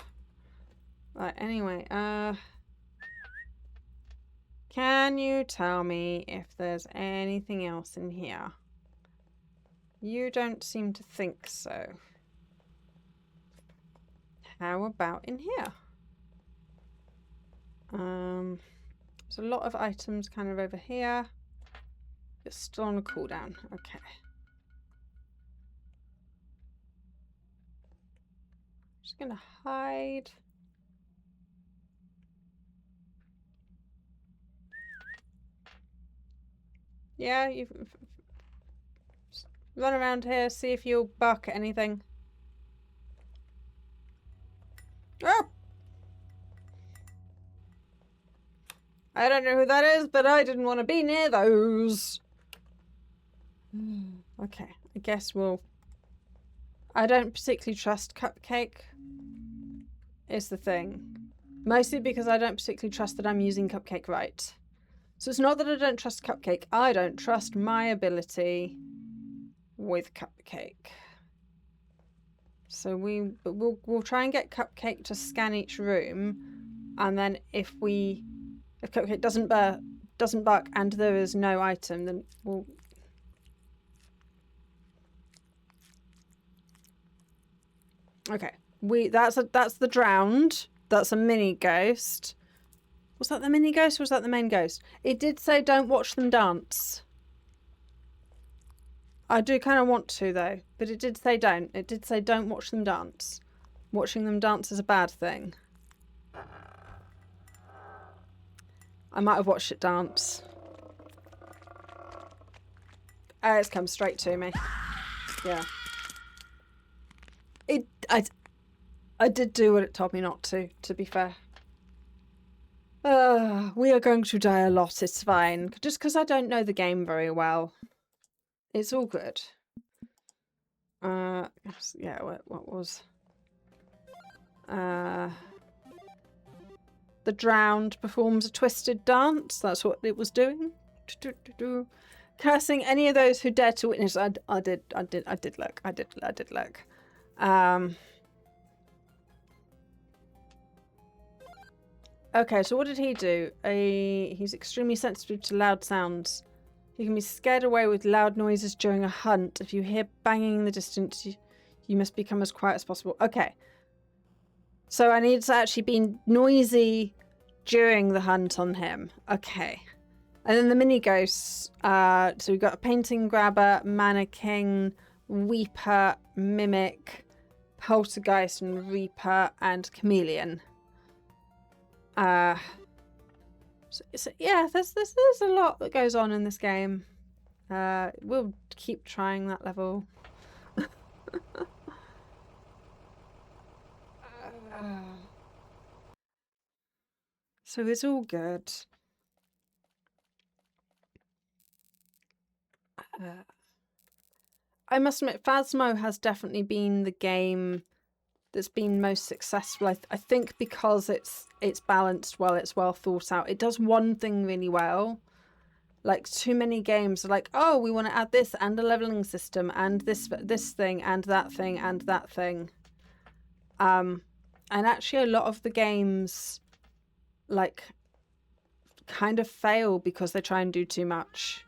Right, anyway, can you tell me if there's anything else in here? You don't seem to think so. How about in here? There's a lot of items kind of over here. It's still on a cooldown. Okay. Just gonna hide. Yeah, you run around here, see if you'll bark at anything. Oh! I don't know who that is, but I didn't want to be near those. Okay, I guess we'll... I don't particularly trust Cupcake, is the thing. Mostly because I don't particularly trust that I'm using Cupcake right. So it's not that I don't trust Cupcake, I don't trust my ability with Cupcake. So we'll try and get Cupcake to scan each room, and then if Cupcake doesn't bark and there is no item, then we'll. Okay, that's the drowned. That's a mini ghost. Was that the mini ghost or was that the main ghost? It did say don't watch them dance. I do kind of want to though, but it did say don't. It did say don't watch them dance. Watching them dance is a bad thing. I might have watched it dance. It's come straight to me. Yeah. I did do what it told me not to be fair. We are going to die a lot, it's fine. Just because I don't know the game very well. It's all good. Yeah, what was... the drowned performs a twisted dance. That's what it was doing. Cursing any of those who dare to witness. I did look. I did look. Okay, so what did he do? He's extremely sensitive to loud sounds. He can be scared away with loud noises during a hunt. If you hear banging in the distance, you must become as quiet as possible. Okay. So I need to actually be noisy during the hunt on him. Okay. And then the mini ghosts. So we've got a painting grabber, mannequin, weeper, mimic, poltergeist, and reaper, and chameleon. So yeah, there's a lot that goes on in this game. We'll keep trying that level. So it's all good. I must admit, Phasmo has definitely been the game that's been most successful. I think because it's balanced well, it's well thought out. It does one thing really well. Like too many games are like, oh, we want to add this and a leveling system and this thing and that thing and that thing. And actually a lot of the games like kind of fail because they try and do too much.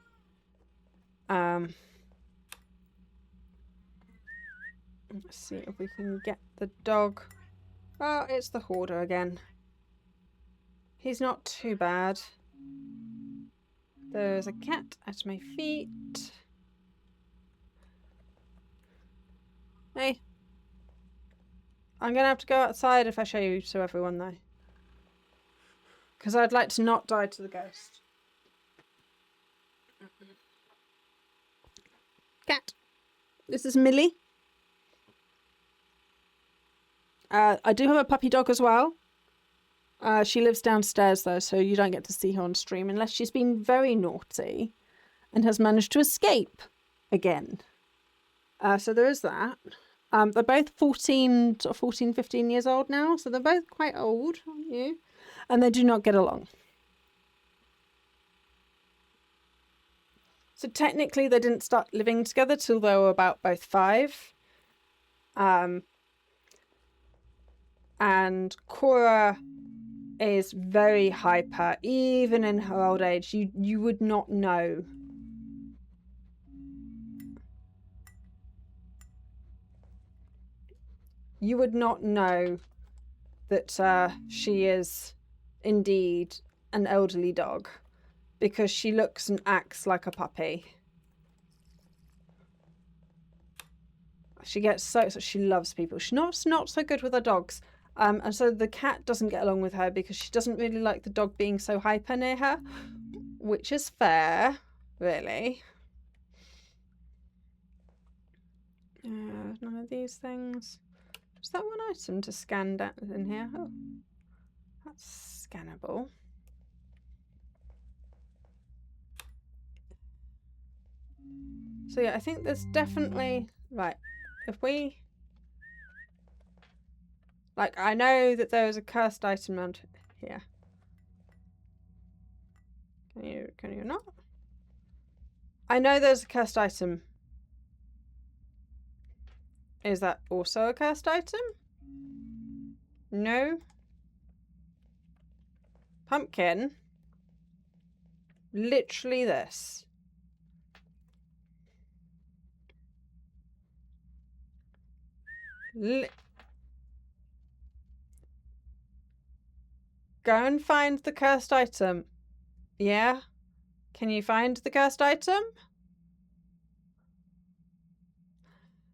Let's see if we can get the dog. Oh, it's the Horder again. He's not too bad. There's a cat at my feet. Hey. I'm going to have to go outside if I show you to everyone, though. Because I'd like to not die to the ghost. Cat. This is Millie. I do have a puppy dog as well. She lives downstairs though, so you don't get to see her on stream unless she's been very naughty and has managed to escape again. So there is that. They're both 14, 15 years old now, so they're both quite old, aren't you? And they do not get along. So technically they didn't start living together till they were about both 5. And Cora is very hyper, even in her old age. You would not know. You would not know that she is indeed an elderly dog because she looks and acts like a puppy. She gets so she loves people. She's not so good with her dogs. And so the cat doesn't get along with her because she doesn't really like the dog being so hyper near her, which is fair, really. None of these things. Is that one item to scan down in here? Oh, that's scannable. So yeah, I think there's definitely right. If we like, I know that there is a cursed item around here. Can you not? I know there's a cursed item Is that also a cursed item? No. Pumpkin. Literally this. Go and find the cursed item. Yeah? Can you find the cursed item?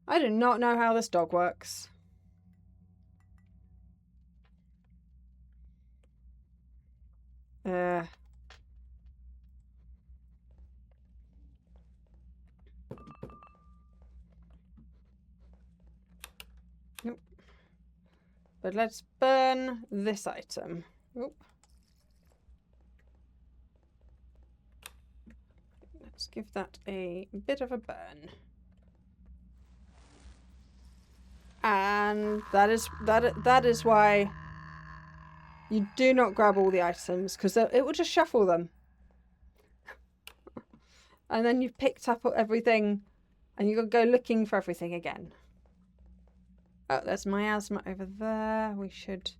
I do not know how this dog works. Nope. But let's burn this item. Oop. Let's give that a bit of a burn. And that is why you do not grab all the items, because it will just shuffle them. And then you've picked up everything and you've got to go looking for everything again. Oh, there's miasma over there. We should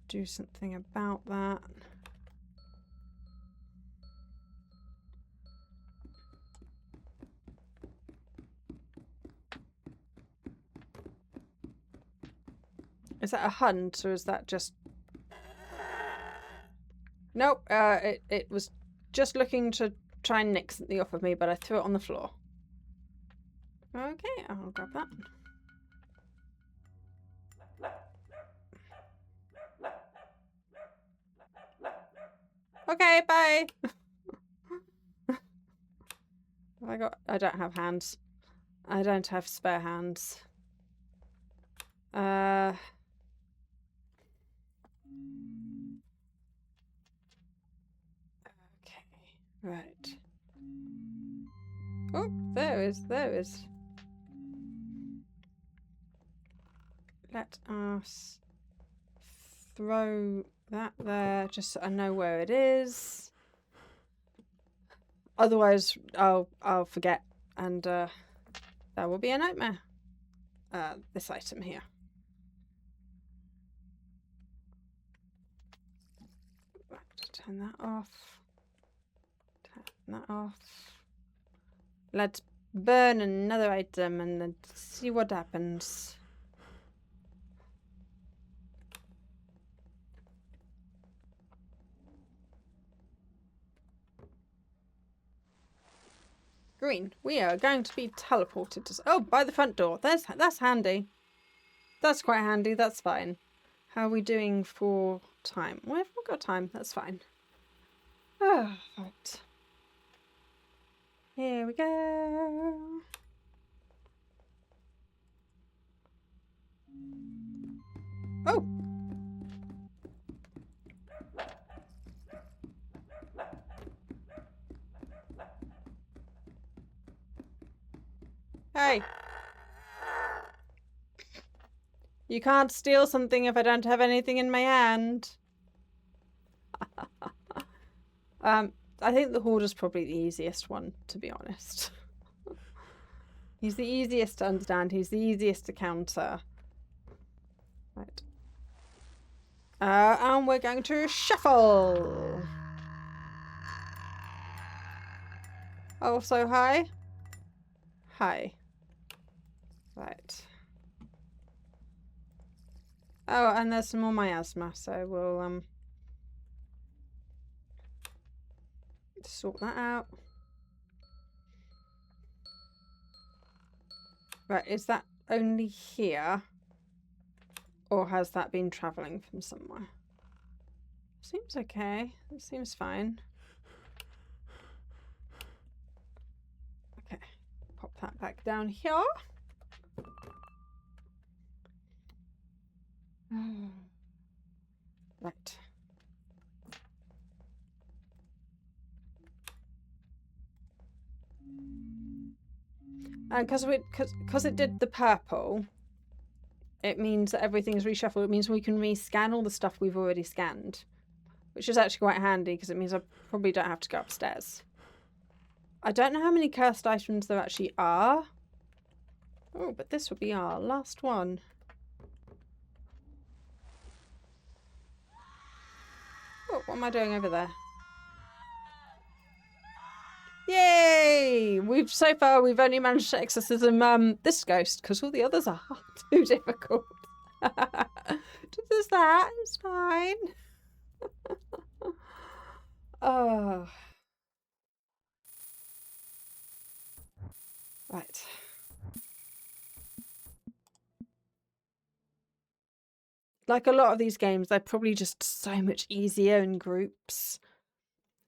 do something about that. Is that a hunt or is that just... Nope, it was just looking to try and nick something off of me, but I threw it on the floor. Okay, I'll grab that. Okay, bye! I don't have hands. I don't have spare hands. Okay, right. Oh, there is. Let us throw that there just so I know where it is. Otherwise, I'll forget, and that will be a nightmare. This item here. Right, turn that off. Turn that off. Let's burn another item and then see what happens. Green, we are going to be teleported to... Oh, by the front door. That's handy. That's quite handy. That's fine. How are we doing for time? Well, we've got time. That's fine. Oh, right. Here we go. Oh! Hey! You can't steal something if I don't have anything in my hand. I think the Horder's probably the easiest one, to be honest. He's the easiest to understand. He's the easiest to counter. Right. And we're going to shuffle. Oh, so hi. Hi. Right. Oh, and there's some more miasma, so we'll sort that out. Right, is that only here? Or has that been travelling from somewhere? Seems okay. It seems fine. Okay, pop that back down here. Right. And because it did the purple, it means that everything's reshuffled. It means we can rescan all the stuff we've already scanned, which is actually quite handy because it means I probably don't have to go upstairs. I don't know how many cursed items there actually are. Oh, but this will be our last one. Oh, what am I doing over there? Yay! So far we've only managed to exorcism this ghost because all the others are too difficult. Just that, it's fine. Oh. Right. Like a lot of these games, they're probably just so much easier in groups.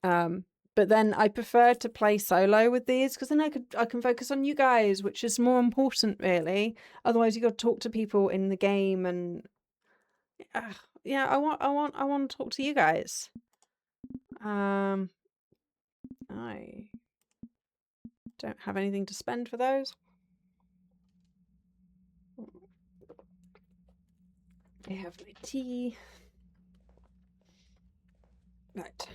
But then I prefer to play solo with these because then I can focus on you guys, which is more important, really. Otherwise, you got to talk to people in the game, and yeah, I want to talk to you guys. I don't have anything to spend for those. I have my tea. Right.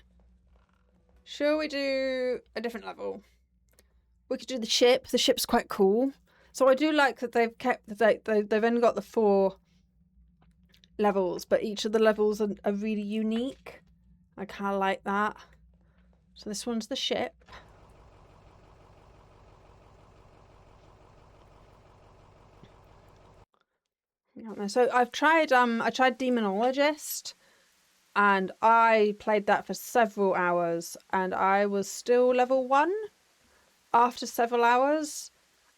Shall we do a different level? We could do the ship. The ship's quite cool. So I do like that they've kept they've only got the 4 levels, but each of the levels are really unique. I kind of like that. So this one's the ship. So I tried Demonologist, and I played that for several hours, and I was still level 1 after several hours,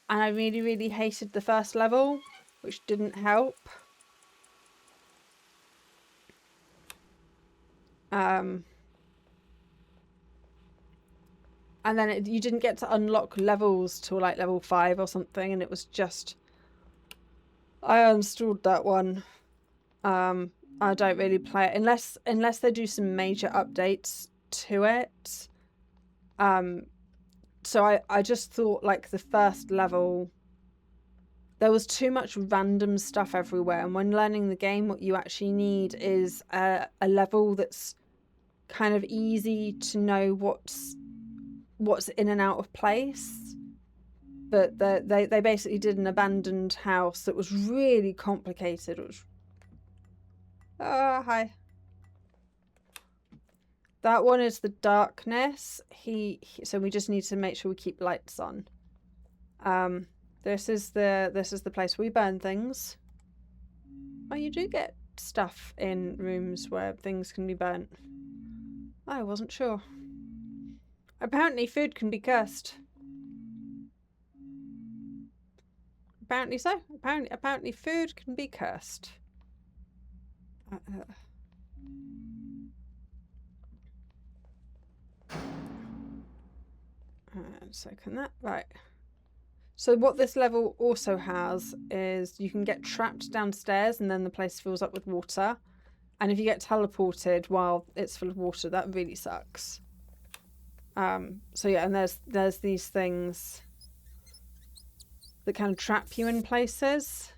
and I really, really hated the first level, which didn't help. And then you didn't get to unlock levels till like level 5 or something, and it was just... I uninstalled that one. I don't really play it unless they do some major updates to it. So I just thought like the first level, there was too much random stuff everywhere, and when learning the game, what you actually need is a level that's kind of easy to know what's in and out of place. But they basically did an abandoned house that was really complicated. It was... hi. That one is the darkness. So we just need to make sure we keep lights on. This is the place we burn things. Oh, you do get stuff in rooms where things can be burnt. I wasn't sure. Apparently food can be cursed. Apparently so. Apparently food can be cursed. So can that... Right. So what this level also has is you can get trapped downstairs and then the place fills up with water. And if you get teleported while it's full of water, that really sucks. So yeah, and there's these things that kind of trap you in places.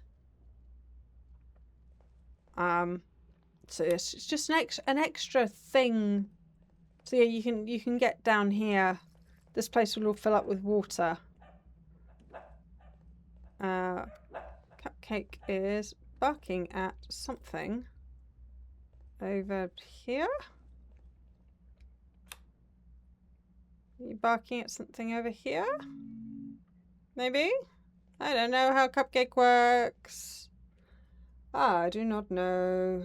So it's just an extra thing. So yeah, you can get down here. This place will all fill up with water. Cupcake is barking at something over here. Are you barking at something over here? Maybe? I don't know how Cupcake works. I do not know.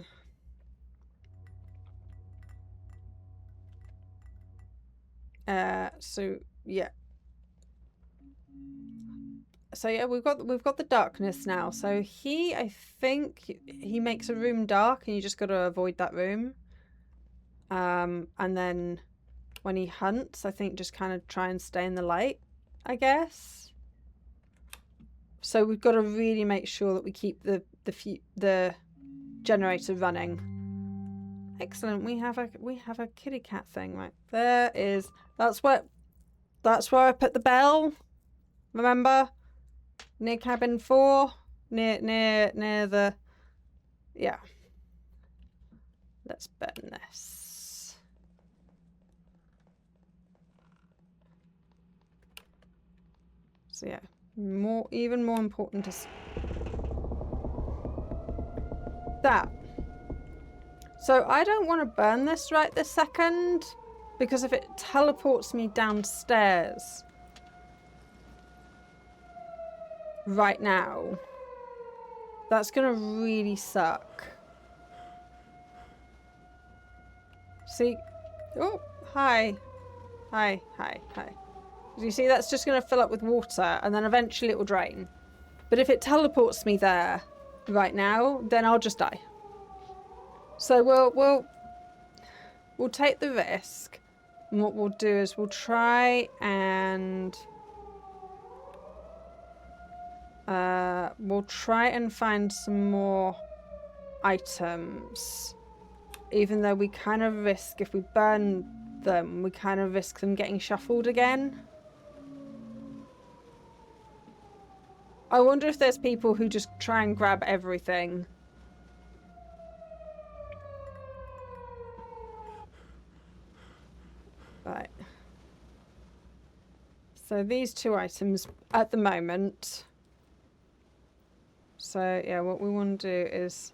So yeah. So yeah, we've got the darkness now. So I think he makes a room dark, and you just got to avoid that room. And then when he hunts, I think just kind of try and stay in the light, I guess. So we've got to really make sure that we keep the generator running. Excellent. We have a kitty cat thing right there. That's where I put the bell. Remember, near cabin 4, near the... Yeah. Let's burn this. So yeah, Even more important is that. So I don't want to burn this right this second, because if it teleports me downstairs right now, that's gonna really suck. See? Oh, hi. Hi. You see, that's just gonna fill up with water, and then eventually it will drain. But if it teleports me there right now, then I'll just die. So we'll take the risk, and what we'll do is we'll try and find some more items. Even though we kind of risk, if we burn them, we kind of risk them getting shuffled again. I wonder if there's people who just try and grab everything. Right. So these 2 items at the moment. So yeah, what we want to do is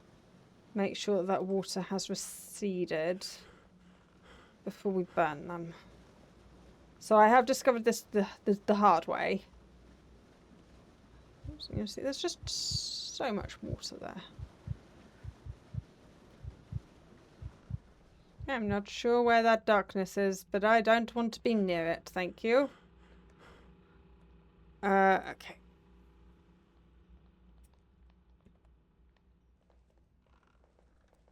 make sure that water has receded before we burn them. So I have discovered this the hard way. You see, there's just so much water there. I'm not sure where that darkness is, but I don't want to be near it, thank you. Okay.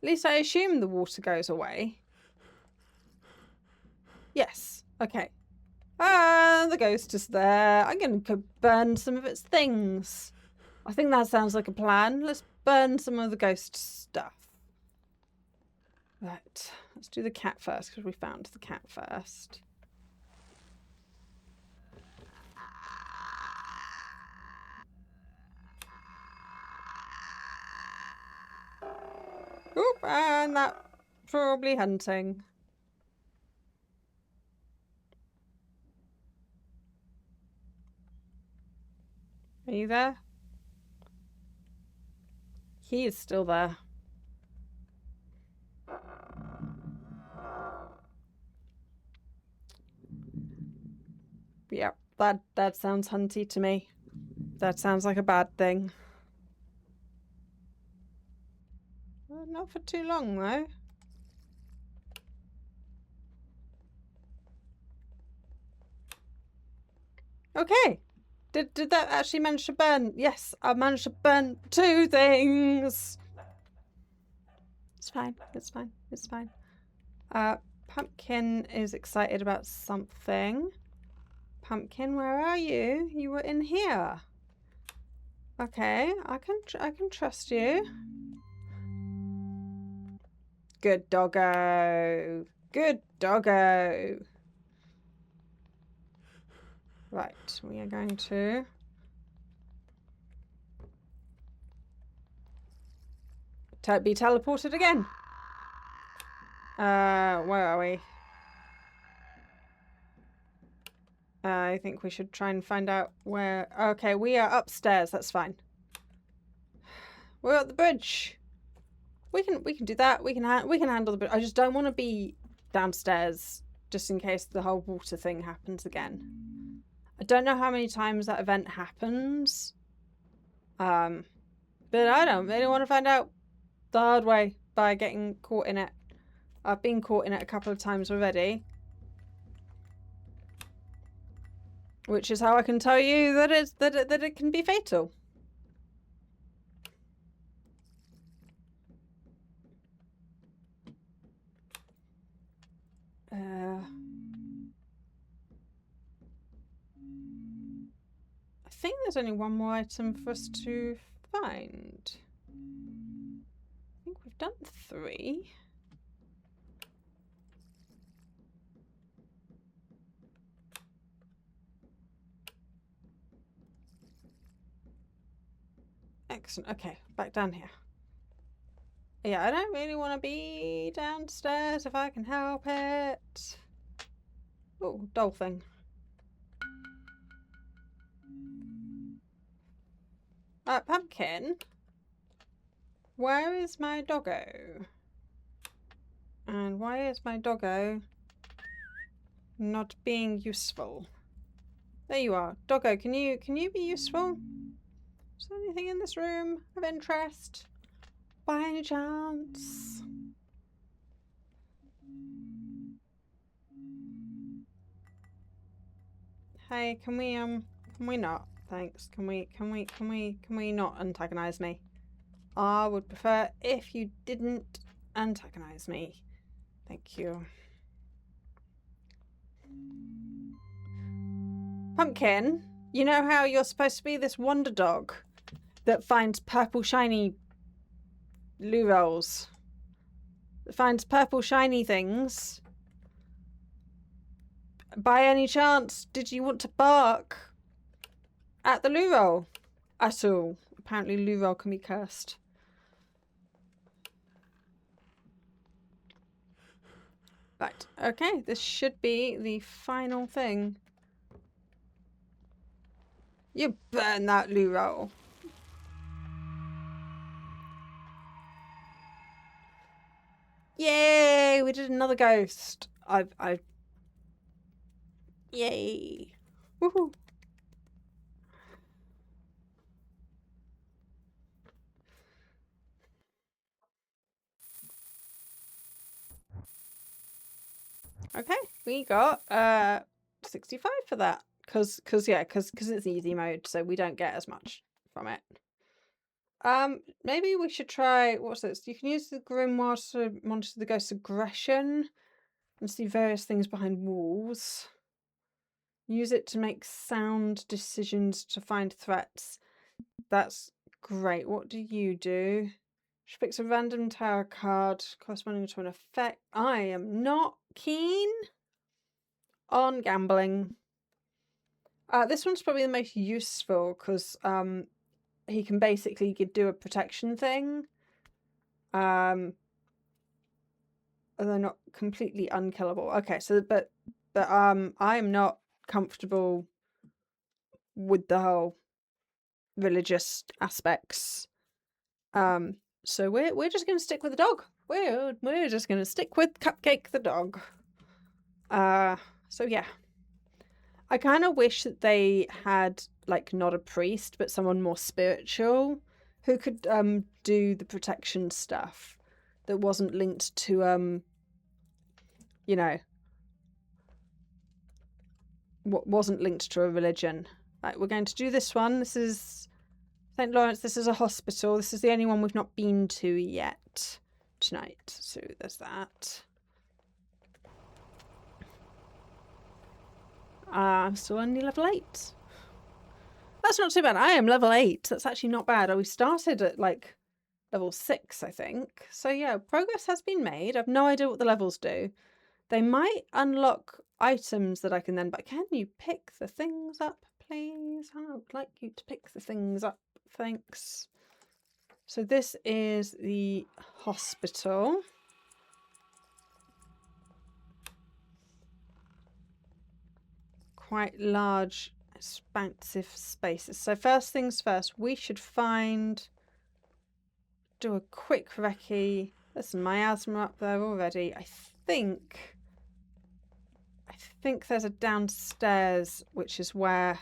At least I assume the water goes away. Yes. Okay. The ghost is there. I'm going to go burn some of its things. I think that sounds like a plan. Let's burn some of the ghost stuff. Right. Let's do the cat first, because we found the cat first. Oop, and that probably hunting. Are you there? He is still there. Yep, that sounds hunty to me. That sounds like a bad thing. Well, not for too long, though. Okay. Did that actually manage to burn? Yes, I managed to burn 2 things. It's fine. It's fine. It's fine. Pumpkin is excited about something. Pumpkin, where are you? You were in here. Okay, I can trust you. Good doggo. Good doggo. Right, we are going to be teleported again. Where are we? I think we should try and find out where. Okay, we are upstairs. That's fine. We're at the bridge. We can do that. We can handle the bridge. I just don't want to be downstairs just in case the whole water thing happens again. I don't know how many times that event happens. But I don't really want to find out the hard way by getting caught in it. I've been caught in it a couple of times already. Which is how I can tell you that it can be fatal. I think there's only one more item for us to find. I think we've done 3. Excellent. Okay, back down here. Yeah, I don't really want to be downstairs if I can help it. Oh, doll thing. Pumpkin, where is my doggo? And why is my doggo not being useful? There you are. Doggo, can you be useful? Is there anything in this room of interest? By any chance? Hey, can we not? Thanks. Can we not antagonize me? I would prefer if you didn't antagonize me. Thank you. Pumpkin, you know how you're supposed to be this wonder dog that finds purple shiny loo rolls? That finds purple shiny things? By any chance, did you want to bark at the loo roll at all? Apparently loo roll can be cursed. Right, okay, this should be the final thing. You burn that loo roll. Yay! We did another ghost. Yay! Woohoo! Okay, we got 65 for that. Cause it's easy mode, so we don't get as much from it. Maybe we should try, what's this? You can use the grimoire to monitor the ghost's aggression and see various things behind walls. Use it to make sound decisions to find threats. That's great. What do? She picks a random tarot card corresponding to an effect. I am not keen on gambling. This one's probably the most useful because he can basically do a protection thing. Although not completely unkillable. Okay, so but I'm not comfortable with the whole religious aspects. So we're just gonna stick with the dog. We're just gonna stick with Cupcake the dog. So yeah. I kind of wish that they had, like, not a priest, but someone more spiritual who could do the protection stuff that wasn't linked to, you know, what wasn't linked to a religion. Right, we're going to do this one. This is St. Lawrence. This is a hospital. This is the only one we've not been to yet tonight. So there's that. I'm still only level 8. That's not too bad. I am level 8. That's actually not bad. We started at like level 6, I think. So yeah, progress has been made. I've no idea what the levels do. They might unlock items that I can then buy. Can you pick the things up, please? I would like you to pick the things up. Thanks. So this is the hospital. Quite large, expansive spaces. So first things first, we should do a quick recce. There's some miasma up there already. I think there's a downstairs, which is where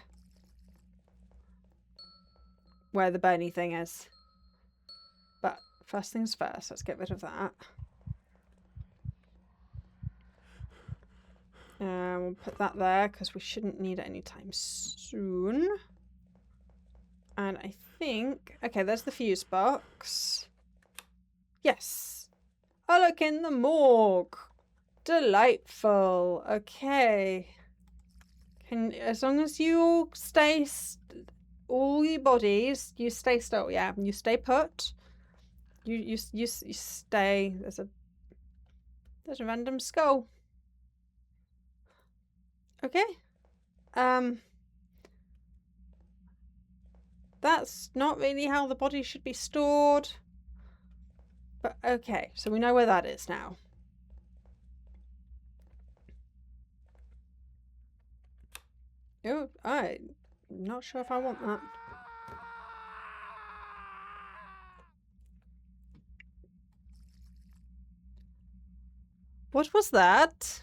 the bony thing is. But first things first, let's get rid of that. We'll put that there because we shouldn't need it anytime soon. And I think, okay, there's the fuse box. Yes. Oh, look, in the morgue. Delightful. Okay. As long as you all stay, all your bodies, you stay still. Yeah, you stay put. You stay. There's a random skull. Okay. That's not really how the body should be stored. But okay, so we know where that is now. Oh, I'm not sure if I want that. What was that?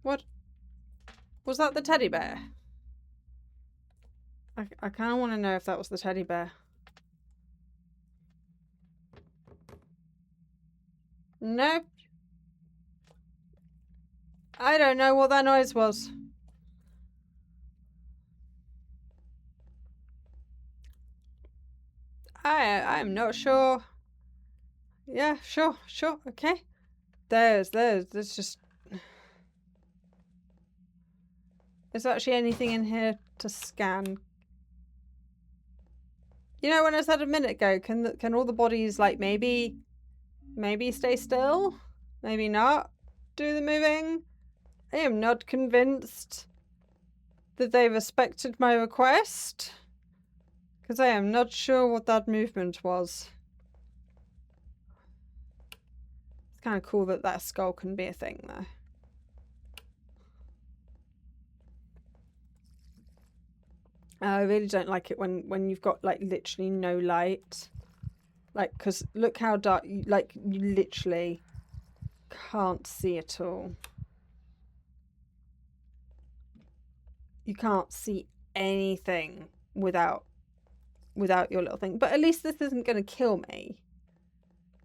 What? Was that the teddy bear? I kind of want to know if that was the teddy bear. Nope. I don't know what that noise was. I'm not sure. Yeah, sure, okay. There's just... Is there actually anything in here to scan? You know, when I said a minute ago, can all the bodies, like, maybe stay still? Maybe not do the moving? I am not convinced that they respected my request. Because I am not sure what that movement was. It's kind of cool that skull can be a thing, though. I really don't like it when you've got, like, literally no light. Like, because look how dark, like, you literally can't see at all. You can't see anything without your little thing. But at least this isn't going to kill me.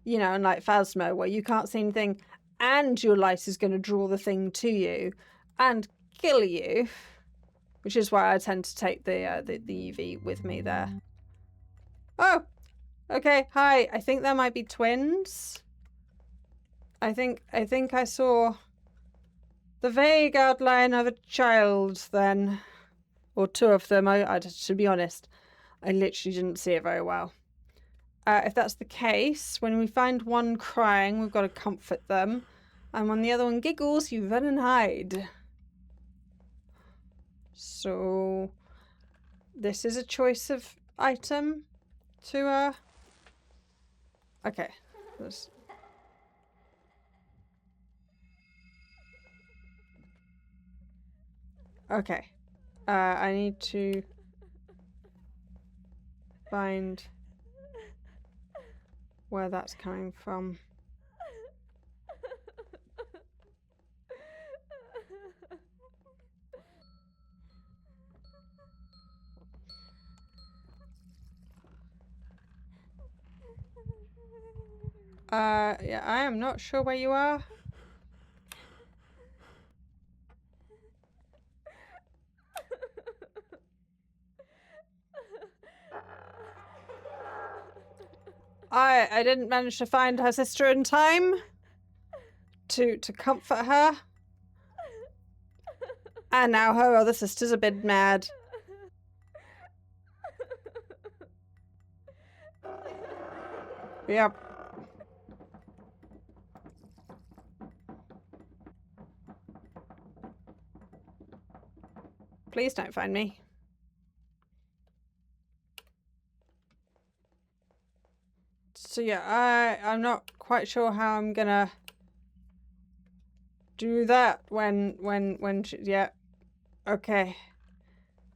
You know, unlike Phasmo, where you can't see anything and your light is going to draw the thing to you and kill you. Which is why I tend to take the UV with me there. Oh! Okay, hi. I think there might be twins. I think I saw the vague outline of a child then. Or two of them. To be honest, I literally didn't see it very well. If that's the case, when we find one crying, we've got to comfort them. And when the other one giggles, you run and hide. So, this is a choice of item to, okay. Okay. I need to find where that's coming from. Yeah, I am not sure where you are. I didn't manage to find her sister in time to comfort her. And now her other sister's a bit mad. Yep. Please don't find me. So yeah, I'm not quite sure how I'm gonna do that when yeah. Okay.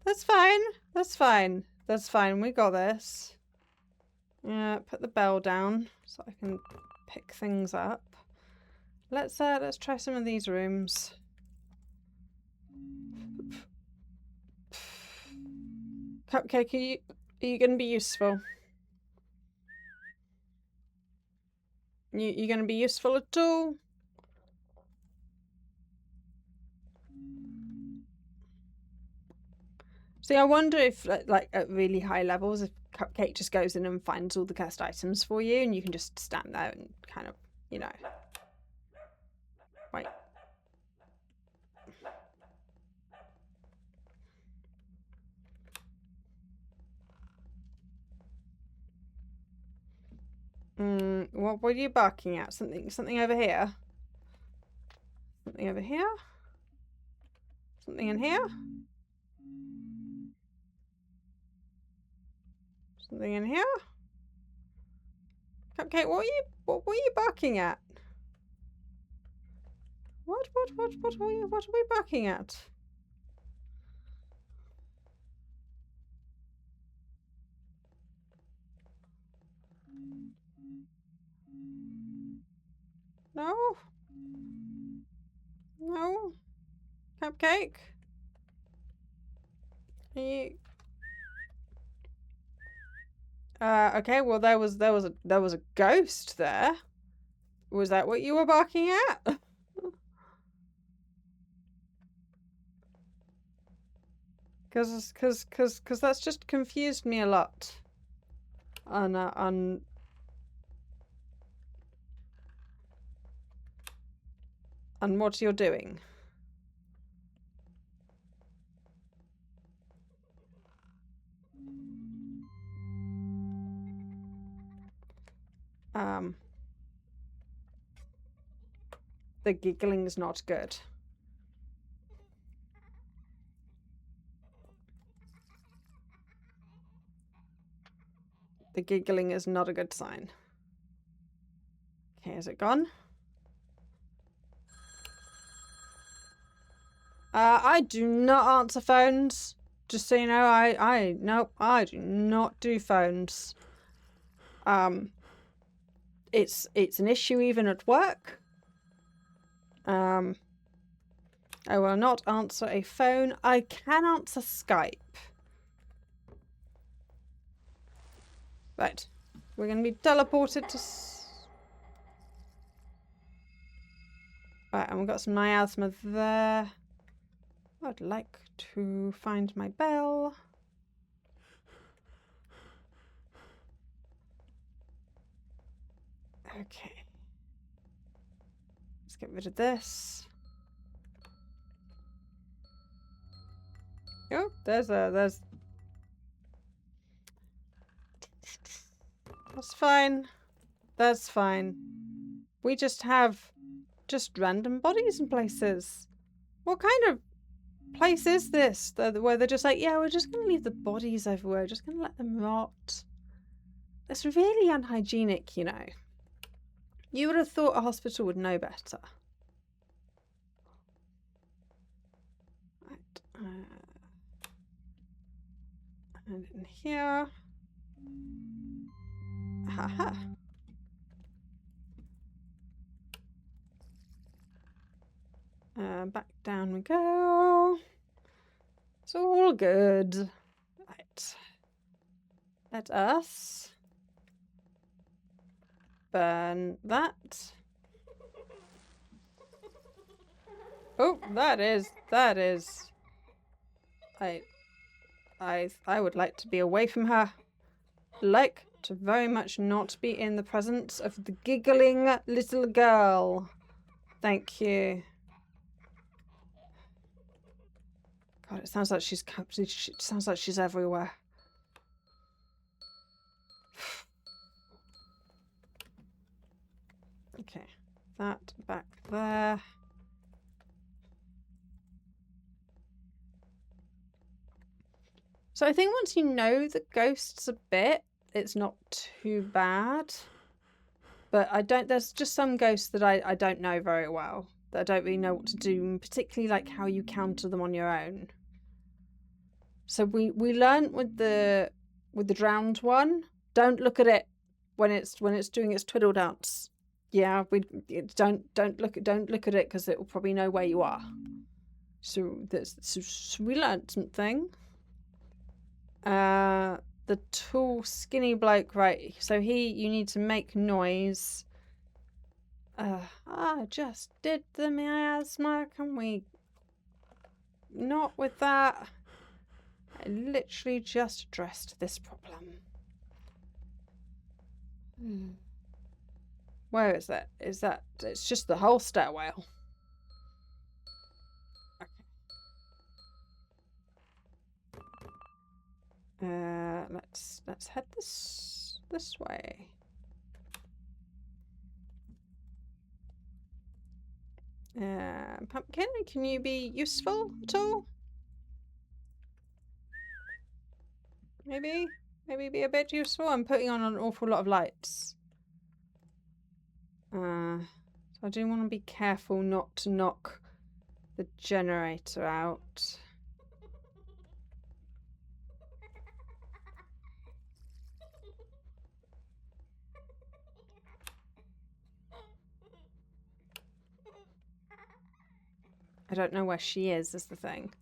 That's fine. That's fine. That's fine. We got this. Yeah, put the bell down so I can pick things up. Let's try some of these rooms. Cupcake, are you gonna be useful? You gonna be useful at all? See, I wonder if, like, at really high levels, if Cupcake just goes in and finds all the cursed items for you, and you can just stand there and kind of, you know. Wait. What were you barking at? Something over here? Something over here? Something in here? Something in here? Cupcake, what were you barking at? What are we barking at? No. No. Cupcake. Are you... okay, well there was a ghost there. Was that what you were barking at? Cause that's just confused me a lot. On what you're doing. The giggling's not good. The giggling is not a good sign. Okay, is it gone? I do not answer phones. Just so you know, no, I do not do phones. It's an issue even at work. I will not answer a phone. I can answer Skype. Right. We're going to be teleported to... Right, and we've got some miasma there. I'd like to find my bell. Okay. Let's get rid of this. Oh, there's... That's fine. That's fine. We just have random bodies in places. What kind of place is this? Where they're just like, yeah, we're just going to leave the bodies everywhere. We're just going to let them rot. It's really unhygienic, you know. You would have thought a hospital would know better. Right. And in here. Haha. Back down we go. It's all good. Right. Let us burn that. Oh, that is. I would like to be away from her. Like to very much not be in the presence of the giggling little girl. Thank you. God, it sounds like it sounds like she's everywhere. Okay, that back there. So I think once you know the ghosts a bit, it's not too bad. But there's just some ghosts that I don't know very well. That I don't really know what to do, particularly like how you counter them on your own. So we learned with the drowned one, don't look at it when it's doing its twiddle dance. Yeah, don't look at it because it will probably know where you are. So we learned something. The tall, skinny bloke, right? So you need to make noise. I just did the miasma. Can we not with that? I literally just addressed this problem. Where is that? It's just the whole stairwell. Okay. Let's head this way. Pumpkin, can you be useful at all? Maybe be a bit useful. I'm putting on an awful lot of lights. So I do want to be careful not to knock the generator out. I don't know where she is the thing.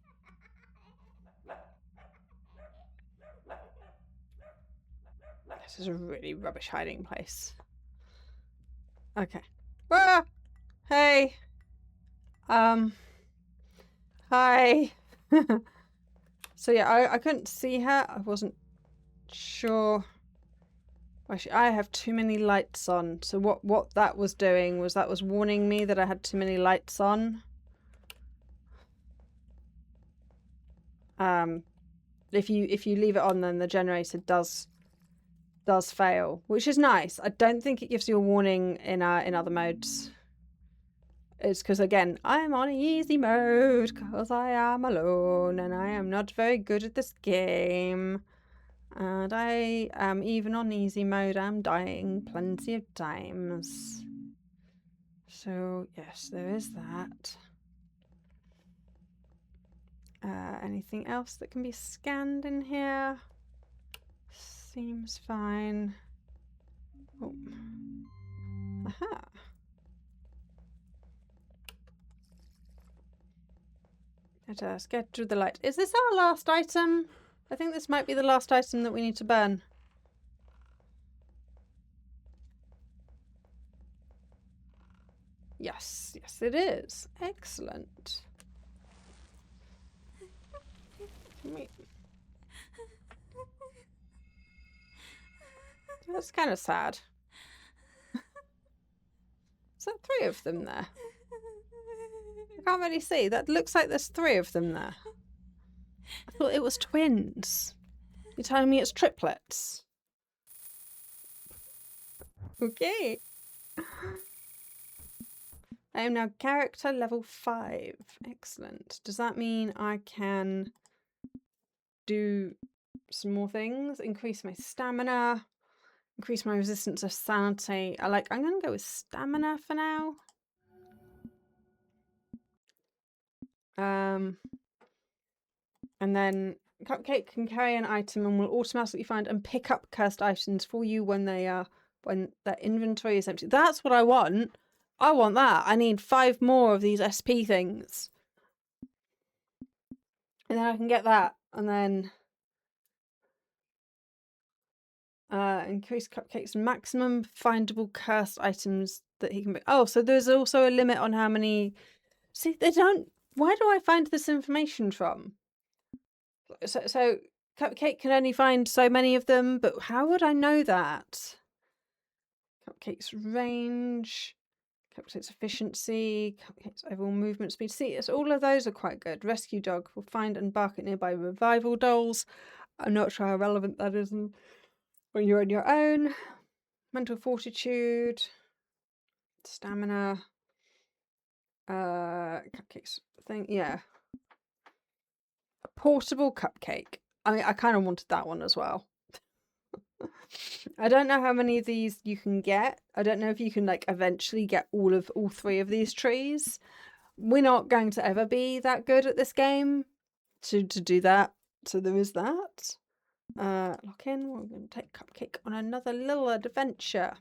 This is a really rubbish hiding place. Okay. Ah! Hey! Hi! So yeah, I couldn't see her. I wasn't sure. I have too many lights on. So what that was doing was that was warning me that I had too many lights on. If you leave it on, then the generator does fail, which is nice. I don't think it gives you a warning in other modes. It's because, again, I'm on easy mode because I am alone and I am not very good at this game. And I am, even on easy mode, I'm dying plenty of times. So, yes, there is that. Anything else that can be scanned in here? Seems fine. Oh. Aha. Let us get through the light. Is this our last item? I think this might be the last item that we need to burn. Yes, yes it is. Excellent. That's kind of sad. Is there 3 of them there? I can't really see. That looks like there's 3 of them there. I thought it was twins. You're telling me it's triplets? Okay. I am now character level 5. Excellent. Does that mean I can do some more things? Increase my stamina. Increase my resistance to sanity. I'm going to go with stamina for now. And then Cupcake can carry an item and will automatically find and pick up cursed items for you when their inventory is empty. That's what I want. I want that. I need 5 more of these SP things. And then I can get that. And then increase Cupcake's maximum findable cursed items that he can pick. Oh, so there's also a limit on how many... See, they don't... Why do I find this information from? So Cupcake can only find so many of them, but how would I know that? Cupcake's range, Cupcake's efficiency, Cupcake's overall movement speed. See, all of those are quite good. Rescue dog will find and bark at nearby revival dolls. I'm not sure how relevant that is when you're on your own. Mental fortitude, stamina, Cupcake's thing, yeah. A portable Cupcake. I mean, I kind of wanted that one as well. I don't know how many of these you can get. I don't know if you can eventually get all 3 of these trees. We're not going to ever be that good at this game to do that. So there is that. Lock in. We're going to take Cupcake on another little adventure.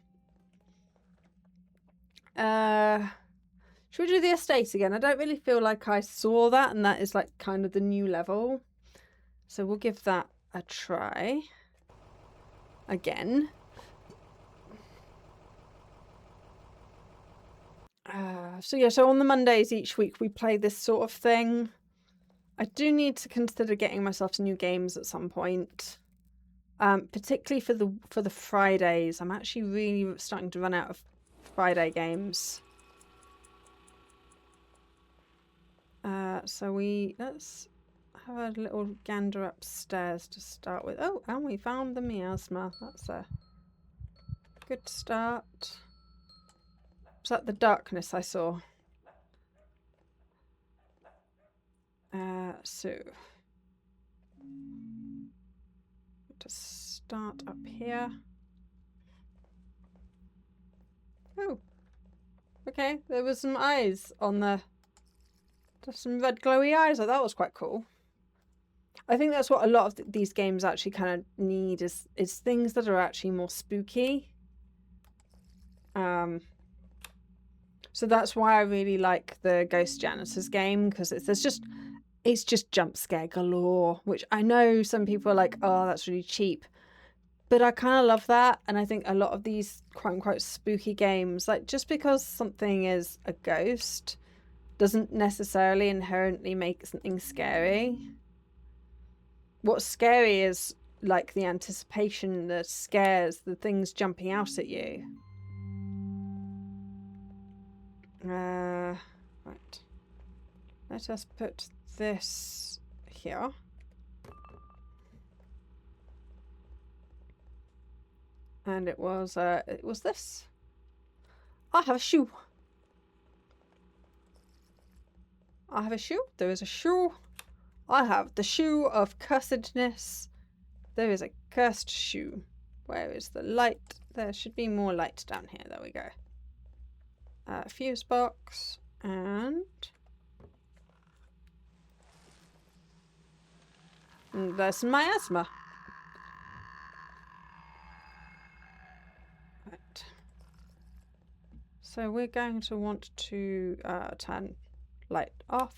Should we do the estate again? I don't really feel like I saw that, and that is kind of the new level. So we'll give that a try. Again. So on the Mondays each week we play this sort of thing. I do need to consider getting myself to new games at some point. Particularly for the Fridays. I'm actually really starting to run out of Friday games. So let's have a little gander upstairs to start with. Oh, and we found the miasma. That's a good start. Was that the darkness I saw? So to start up here. Oh, okay. There was some eyes on the. Just some red glowy eyes. Oh, that was quite cool. I think that's what a lot of these games actually kind of need is things that are actually more spooky. So So that's why I really like the Ghost Janitors game, because it's just jump scare galore, which I know some people are like, oh, that's really cheap. But I kind of love that, and I think a lot of these quote-unquote spooky games, like, just because something is a ghost doesn't necessarily inherently make something scary. What's scary is, like, the anticipation, the scares, the things jumping out at you. Right. Let us put this here. And it was this. I have a shoe. I have a shoe. There is a shoe. I have the shoe of cursedness. There is a cursed shoe. Where is the light? There should be more light down here. There we go. Fuse box and there's my asthma. Right. So we're going to want to turn light off.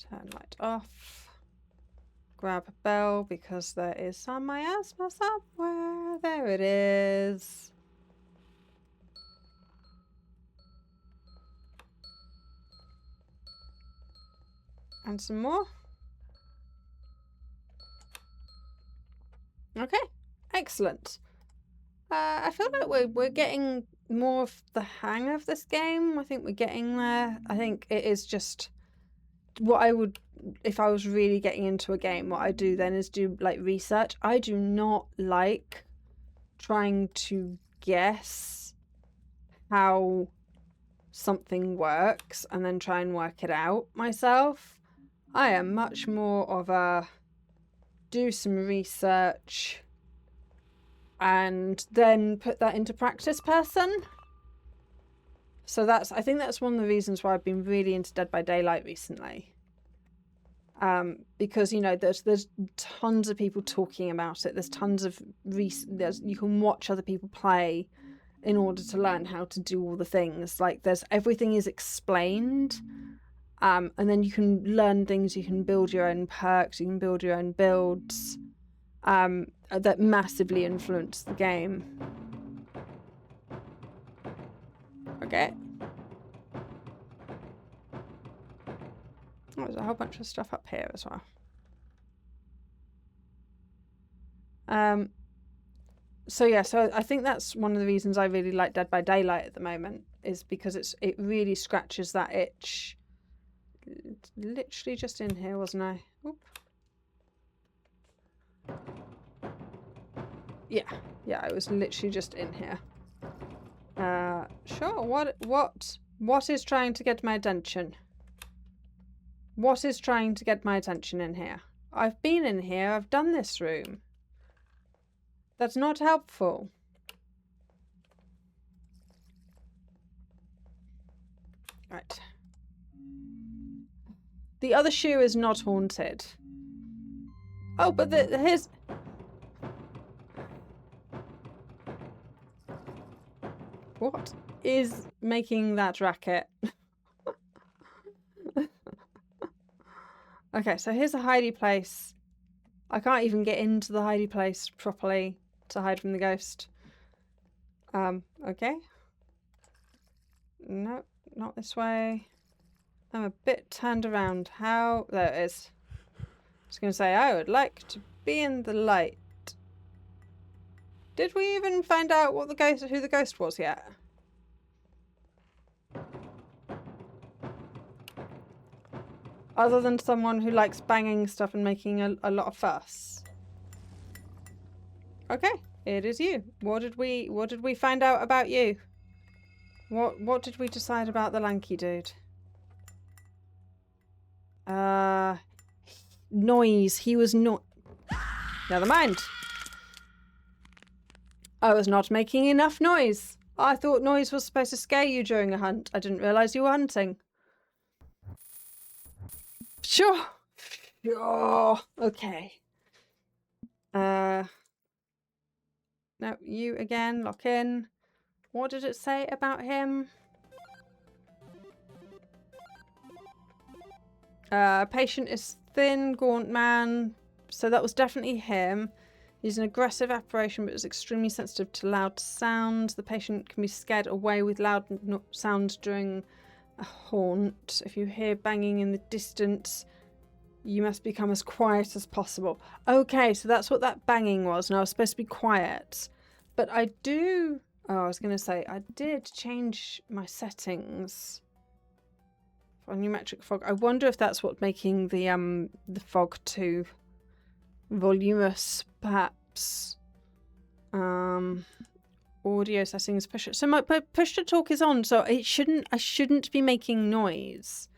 Turn light off. Grab a bell because there is some miasma somewhere. There it is. And some more. Okay, excellent. I feel like we're getting more of the hang of this game. I think we're getting there. I think it is just what I would, if I was really getting into a game, what I do then is do like research. I do not like trying to guess how something works and then try and work it out myself. I am much more of a do some research and then put that into practice person. So I think that's one of the reasons why I've been really into Dead by Daylight recently. Because, you know, there's tons of people talking about it. There's tons of you can watch other people play in order to learn how to do all the things. Like everything is explained. And then you can learn things, you can build your own perks, you can build your own builds that massively influence the game. Okay. Oh, there's a whole bunch of stuff up here as well. So yeah, so I think that's one of the reasons I really like Dead by Daylight at the moment, is because it really scratches that itch. It's literally just in here, wasn't I? Oop. Yeah, I was literally just in here. Sure. What is trying to get my attention? What is trying to get my attention in here? I've been in here. I've done this room. That's not helpful. Right. The other shoe is not haunted. Oh, but here's... What is making that racket? Okay, so here's a hidey place. I can't even get into the hidey place properly to hide from the ghost. Okay. No, not this way. I'm a bit turned around. How? There it is. I was going to say, I would like to be in the light. Did we even find out who the ghost was yet? Other than someone who likes banging stuff and making a lot of fuss. Okay, it is you. What did we find out about you? What did we decide about the lanky dude? Noise. He was not... Never mind. I was not making enough noise. I thought noise was supposed to scare you during a hunt. I didn't realise you were hunting. Sure. Okay. No, you again. Lock in. What did it say about him? Patient is thin, gaunt man. So that was definitely him. He's an aggressive apparition, but is extremely sensitive to loud sounds. The patient can be scared away with loud sounds during a haunt. If you hear banging in the distance, you must become as quiet as possible. Okay, so that's what that banging was, and I was supposed to be quiet. But I do... Oh, I was going to say, I did change my settings for pneumatic fog. I wonder if that's what's making the fog too voluminous, perhaps. Audio settings, push it. So my push to talk is on, so I shouldn't be making noise.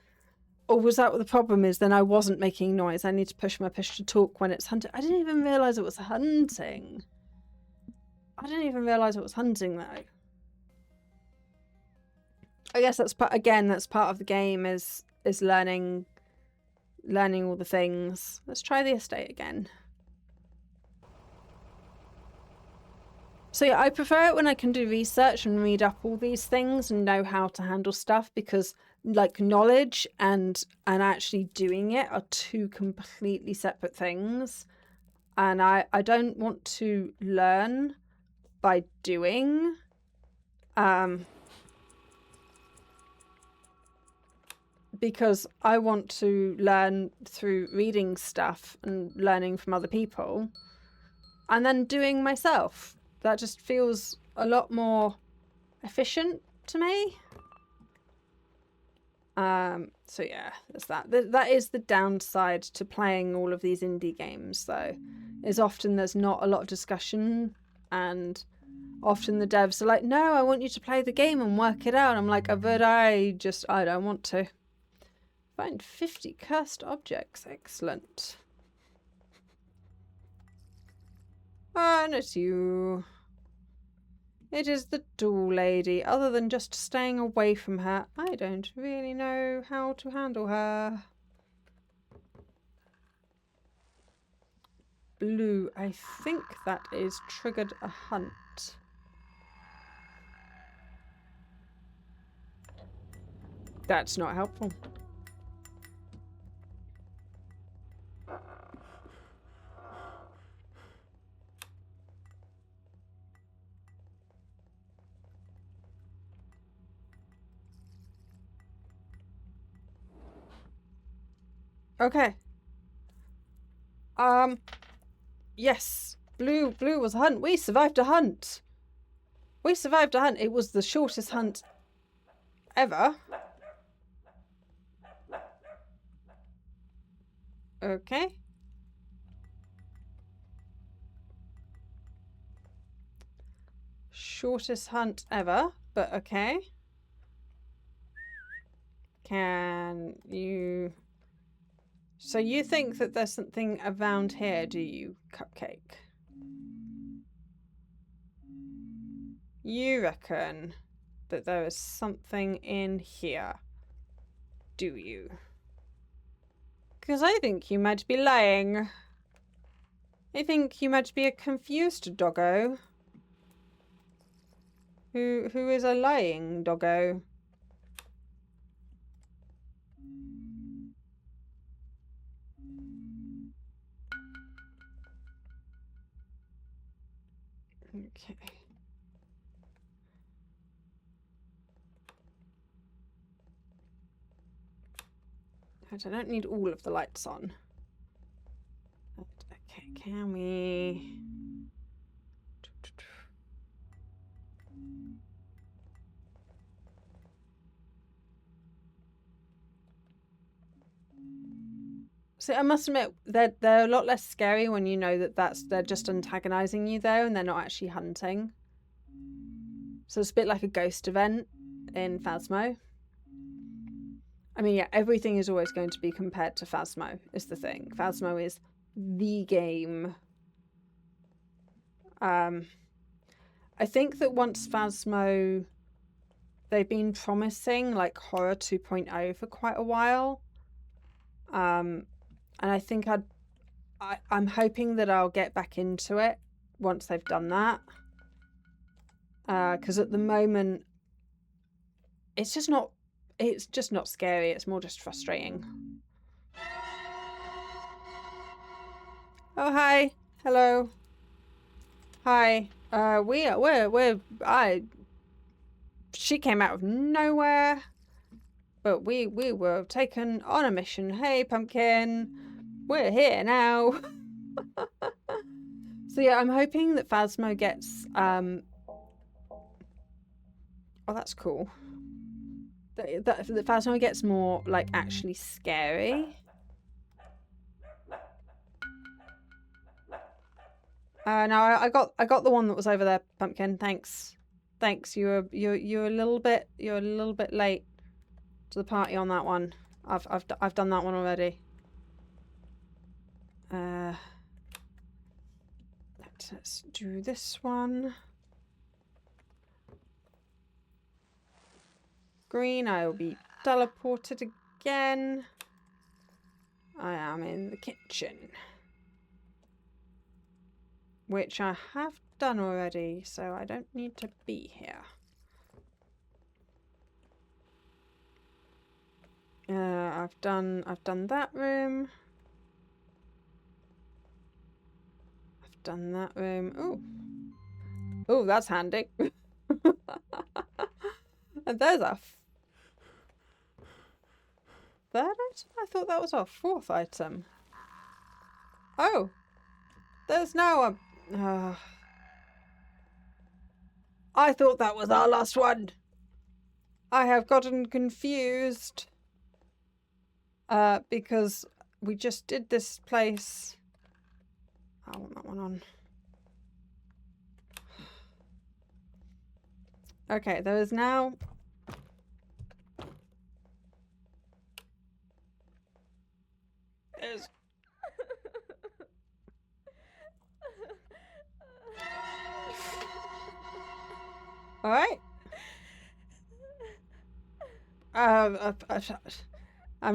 Or was that what the problem is? Then I wasn't making noise. I need to push my push to talk when it's hunting. I didn't even realise it was hunting. I didn't even realise it was hunting though. I guess that's part of the game is learning all the things. Let's try the estate again. So yeah, I prefer it when I can do research and read up all these things and know how to handle stuff, because like knowledge and actually doing it are two completely separate things. And I don't want to learn by doing. Because I want to learn through reading stuff and learning from other people and then doing myself. That just feels a lot more efficient to me. So yeah, there's that. That is the downside to playing all of these indie games, though, is often there's not a lot of discussion, and often the devs are like, no, I want you to play the game and work it out. I'm like, but I don't want to. Find 50 cursed objects. Excellent. Ah, and it's you. It is the doll lady. Other than just staying away from her, I don't really know how to handle her. Blue. I think that is triggered a hunt. That's not helpful. Okay. Yes. Blue was a hunt. We survived a hunt. We survived a hunt. It was the shortest hunt ever. Okay. Shortest hunt ever, but okay. Can you... So you think that there's something around here, do you, Cupcake? You reckon that there is something in here, do you? Because I think you might be lying. I think you might be a confused doggo. Who is a lying doggo? Okay. I don't need all of the lights on. Okay, can we... So I must admit, they're a lot less scary when you know that they're just antagonizing you though, and they're not actually hunting. So it's a bit like a ghost event in Phasmo. I mean, yeah, everything is always going to be compared to Phasmo, is the thing. Phasmo is the game. I think that once Phasmo... They've been promising, like, Horror 2.0 for quite a while. And I think I'm hoping that I'll get back into it once they've done that. Because at the moment, it's just not scary. It's more just frustrating. Oh, hi. Hello. Hi. She came out of nowhere, but we were taken on a mission. Hey, Pumpkin. We're here now. So yeah, I'm hoping that Phasmo gets, oh, that's cool. That Phasmo gets more, like, actually scary. No, I got the one that was over there, Pumpkin. Thanks. Thanks. You're a little bit late to the party on that one. I've done that one already. Let's do this one. Green, I will be teleported again. I am in the kitchen. Which I have done already, so I don't need to be here. I've done that room. I've done that room. Ooh. Ooh, that's handy. And there's our third item? I thought that was our fourth item. Oh. There's now a... I thought that was our last one. I have gotten confused. Because we just did this place. I want that one on. Okay, there is now... There's... Alright. I'm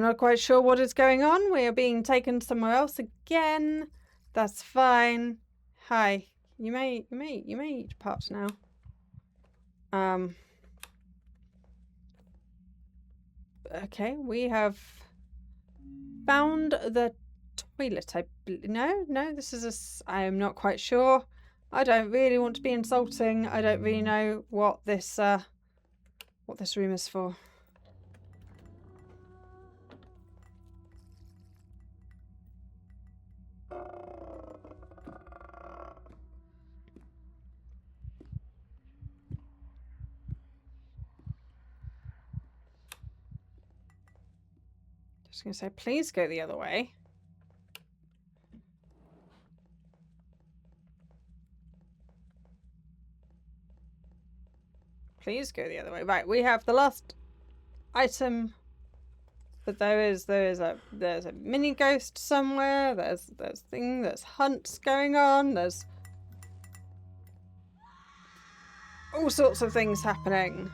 not quite sure what is going on. We are being taken somewhere else again. That's fine. Hi. You may depart now. Okay, we have found the toilet. No, this is I am not quite sure. I don't really want to be insulting. I don't really know what this room is for. Just gonna say, please go the other way. Please go the other way. Right, we have the last item. But there's a mini ghost somewhere. There's hunts going on. There's all sorts of things happening.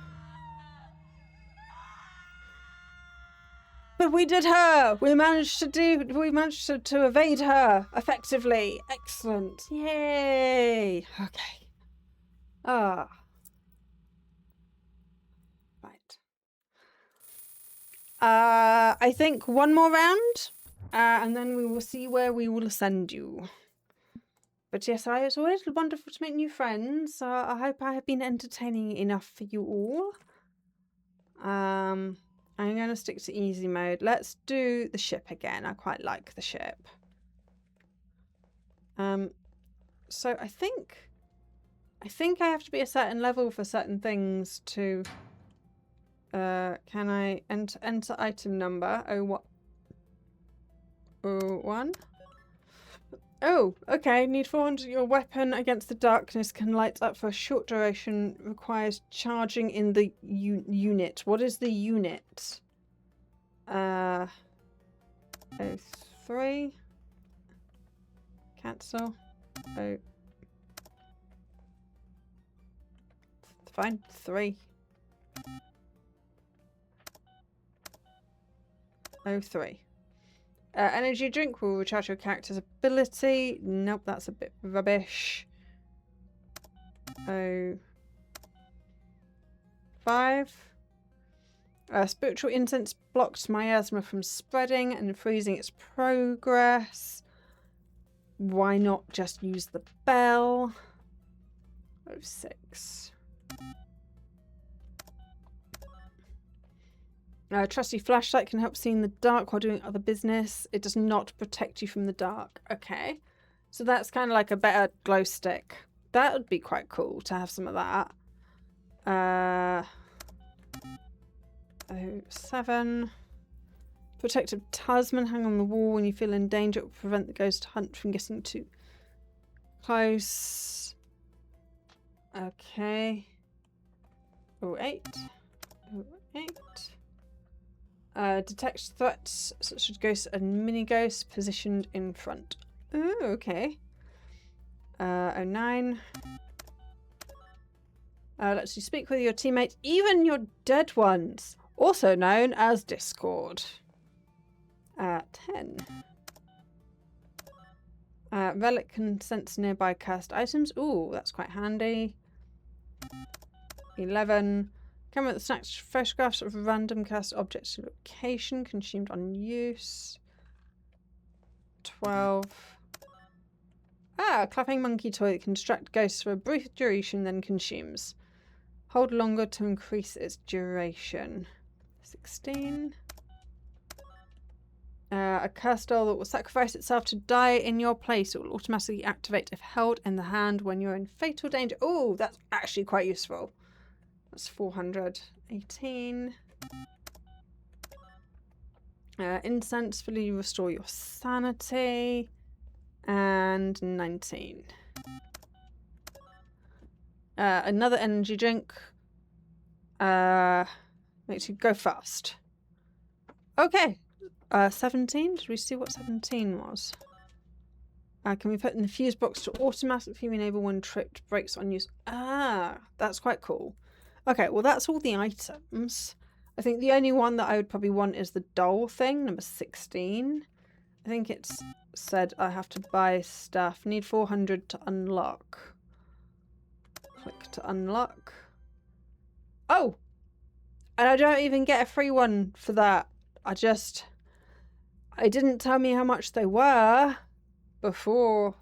But we did her. We managed to evade her effectively. Excellent. Yay. Okay. Ah. Right. I think one more round, and then we will see where we will send you. But yes, it's always wonderful to make new friends. I hope I have been entertaining enough for you all. I'm going to stick to easy mode. Let's do the ship again. I quite like the ship. So I think I have to be a certain level for certain things to... can I enter item number? Oh, 01? Oh, okay. Need 400. Your weapon against the darkness can light up for a short duration. Requires charging in the unit. What is the unit? 03. Cancel. Oh. Fine. 3. 03. Energy drink will recharge your character's ability. Nope, that's a bit rubbish. 05. Spiritual incense blocks miasma from spreading and freezing its progress. why not just use the bell? 06. Trusty flashlight can help see in the dark while doing other business. It does not protect you from the dark. Okay. So that's kind of like a better glow stick. That would be quite cool to have some of that. 07. Protective talisman hang on the wall when you feel in danger. It will prevent the ghost hunt from getting too close. Okay. 08. 08. Detects threats such as ghosts and mini ghosts positioned in front. Oh, okay. 09. Lets you speak with your teammates, even your dead ones, also known as Discord. 10. Relic can sense nearby cast items. Ooh, that's quite handy. 11. Camera that snaps photographs of random cast objects to location consumed on use. 12. A clapping monkey toy that can distract ghosts for a brief duration, then consumes. Hold longer to increase its duration. 16. A cursed doll that will sacrifice itself to die in your place. It will automatically activate if held in the hand when you're in fatal danger. Oh, that's actually quite useful. That's 418. Incense fully restore your sanity. And 19. Another energy drink. Makes you go fast. Okay. 17. Did we see what 17 was? Can we put in the fuse box to automatically enable when tripped brakes on use? Ah, that's quite cool. Okay, well that's all the items. I think the only one that I would probably want is the doll thing, number 16. I think it's said I have to buy stuff. Need 400 to unlock. Click to unlock. Oh! And I don't even get a free one for that. It didn't tell me how much they were before.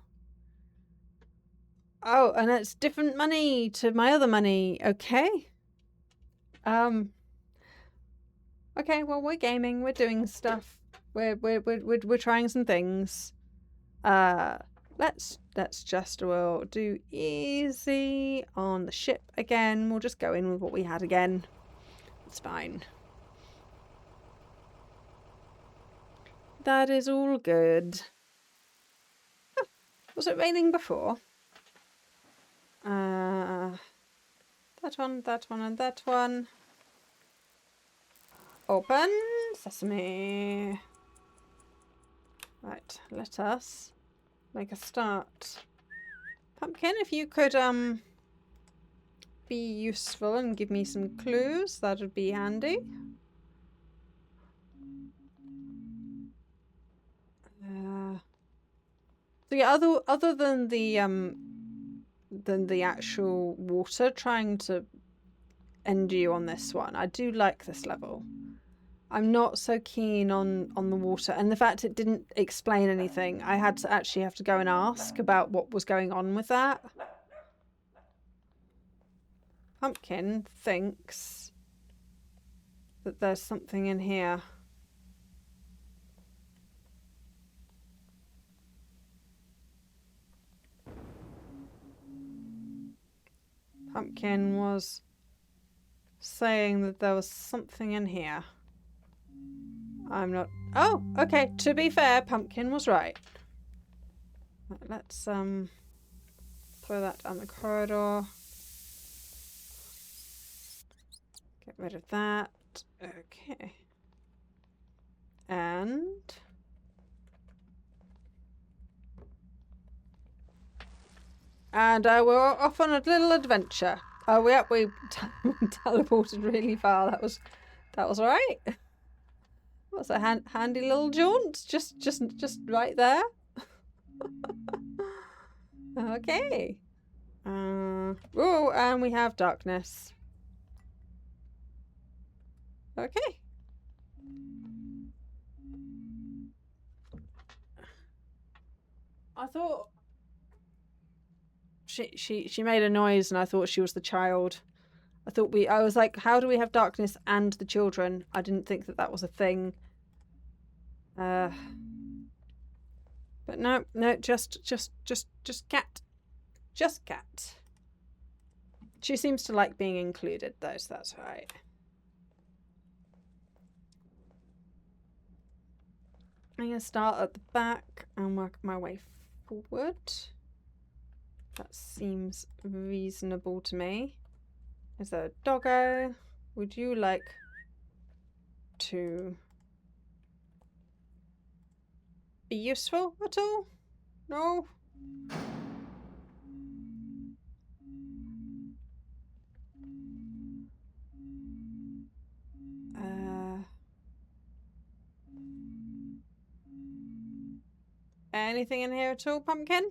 Oh, and it's different money to my other money. Okay. Okay, well we're gaming, we're doing stuff. We're trying some things. Let's we'll do easy on the ship again. We'll just go in with what we had again. It's fine. That is all good. Oh, was it raining before? That one, and that one. Open sesame. Right, let us make a start. Pumpkin, if you could be useful and give me some clues, that would be handy. So yeah, other than the actual water trying to end you on this one, I do like this level. I'm not so keen on the water, and the fact it didn't explain anything. I had to actually have to go and ask about what was going on with that. Pumpkin thinks that there's something in here. Pumpkin was saying that there was something in here. I'm not... Oh, okay. To be fair, Pumpkin was right. Let's throw that down the corridor. Get rid of that. Okay. And... we're off on a little adventure. Oh, we teleported really far. That was alright. What's a handy little jaunt? Just right there. Okay. Oh, and we have darkness. Okay. I thought she made a noise and I thought she was the child. I was like, how do we have darkness and the children? I didn't think that that was a thing. But no, just cat. Just cat. She seems to like being included though, so that's right. I'm going to start at the back and work my way forward. That seems reasonable to me. Is there a doggo? Would you like to be useful at all? No? Anything in here at all, Pumpkin?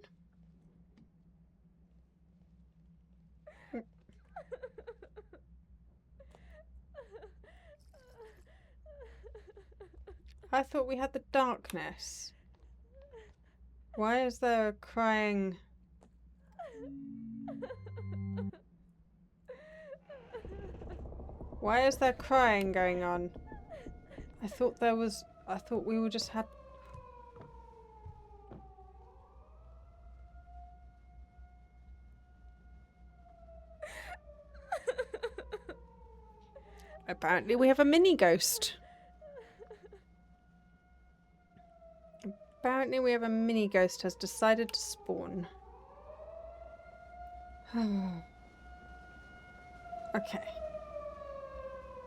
I thought we had the darkness. Why is there crying? Why is there crying going on? I thought we were just had... Apparently we have a mini ghost. Apparently we have a mini ghost has decided to spawn. Okay.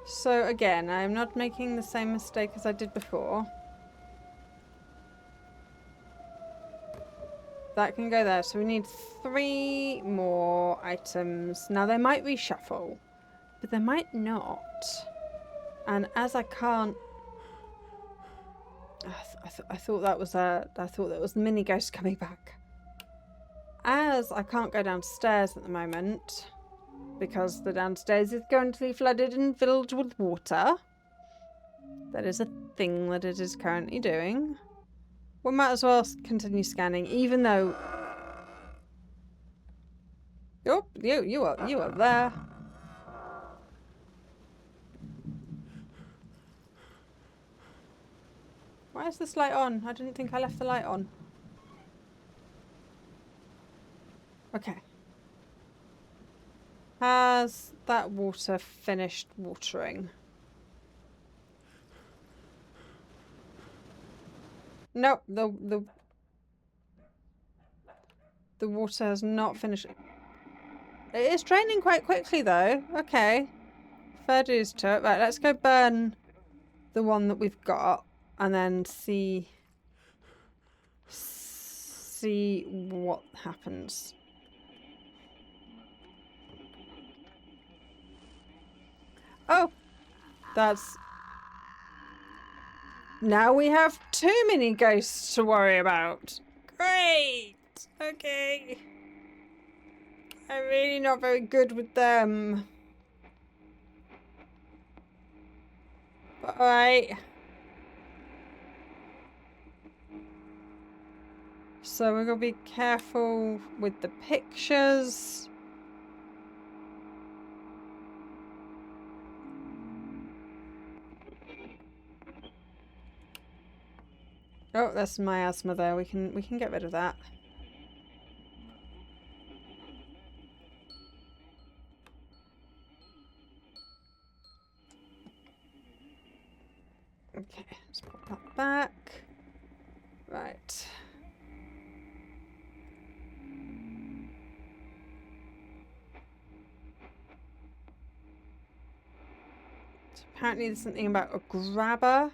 So again, I'm not making the same mistake as I did before. That can go there. So we need 3 more items. Now they might reshuffle, but they might not. And as I can't... I thought that was the mini ghost coming back. As I can't go downstairs at the moment, because the downstairs is going to be flooded and filled with water. That is a thing that it is currently doing. We might as well continue scanning, even though... Oh, you are there. Why is this light on? I didn't think I left the light on. Okay. Has that water finished watering? Nope, the water has not finished. It is draining quite quickly though. Okay. Fair dues to it. Right, let's go burn the one that we've got and then see what happens. Oh, that's... Now we have 2 mini ghosts to worry about. Great! Okay. I'm really not very good with them. But alright. So we're gonna be careful with the pictures. Oh, that's miasma there. We can get rid of that. Okay, let's put that back. Right. So apparently there's something about a grabber.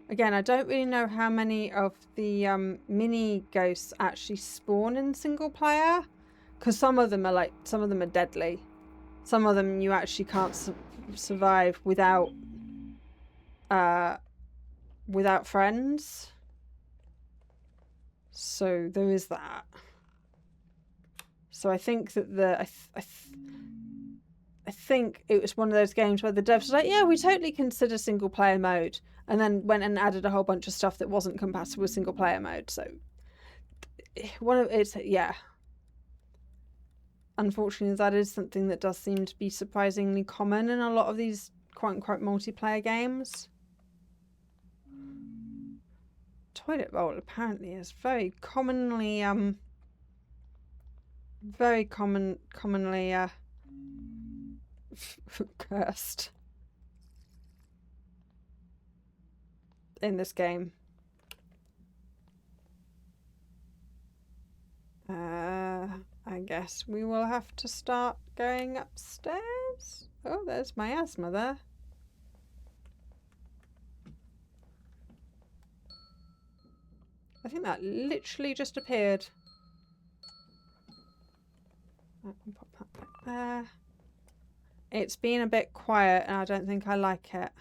Again, I don't really know how many of the mini ghosts actually spawn in single player, because some of them are deadly. Some of them you actually can't survive without friends. So there is that. So I think that I think it was one of those games where the devs was like, yeah, we totally consider single player mode, and then went and added a whole bunch of stuff that wasn't compatible with single player mode. So yeah. Unfortunately, that is something that does seem to be surprisingly common in a lot of these quote-unquote multiplayer games. Toilet roll apparently is very commonly, commonly, cursed in this game. I guess we will have to start going upstairs. Oh, there's my asthma there. I think that literally just appeared. I can pop that back there. It's been a bit quiet and I don't think I like it.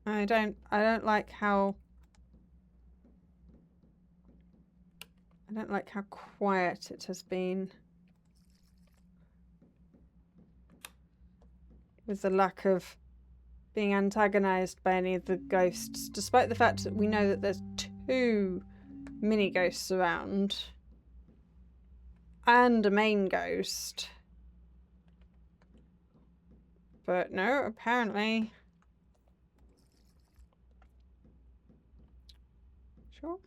I don't like how quiet it has been. With the lack of being antagonized by any of the ghosts, despite the fact that we know that there's 2 mini ghosts around and a main ghost. But no, apparently. Sure.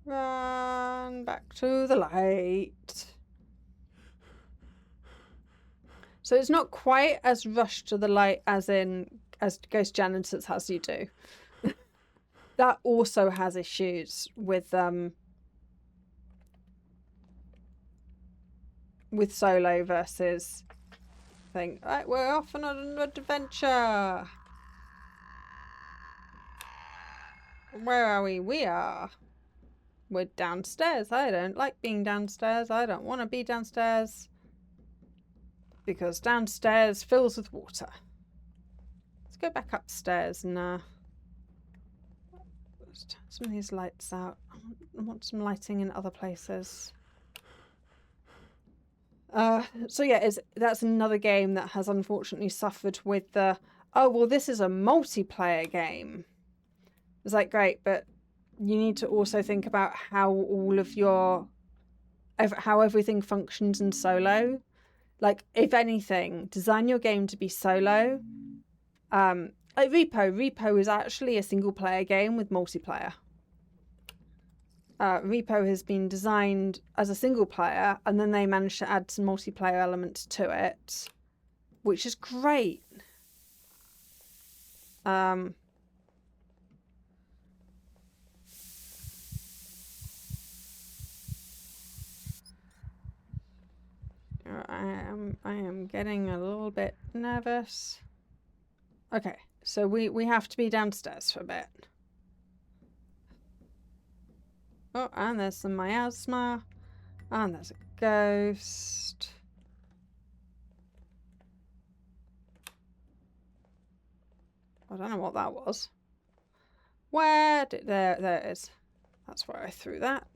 Run back to the light. So it's not quite as rushed to the light as Ghost Janitors has you do. That also has issues with solo versus thing. Right, we're off on an adventure. Where are we? We're downstairs. I don't like being downstairs. I don't want to be downstairs. Because downstairs fills with water. Let's go back upstairs and let's turn some of these lights out. I want some lighting in other places. So yeah, that's another game that has unfortunately suffered with the, oh, well, this is a multiplayer game. It's like, great, but you need to also think about how all of how everything functions in solo. Like, if anything, design your game to be solo. Like Repo is actually a single player game with multiplayer. Repo has been designed as a single player, and then they managed to add some multiplayer elements to it, which is great. I am getting a little bit nervous. Okay, so we have to be downstairs for a bit. Oh, and there's some miasma. And there's a ghost. I don't know what that was. There it is. That's where I threw that.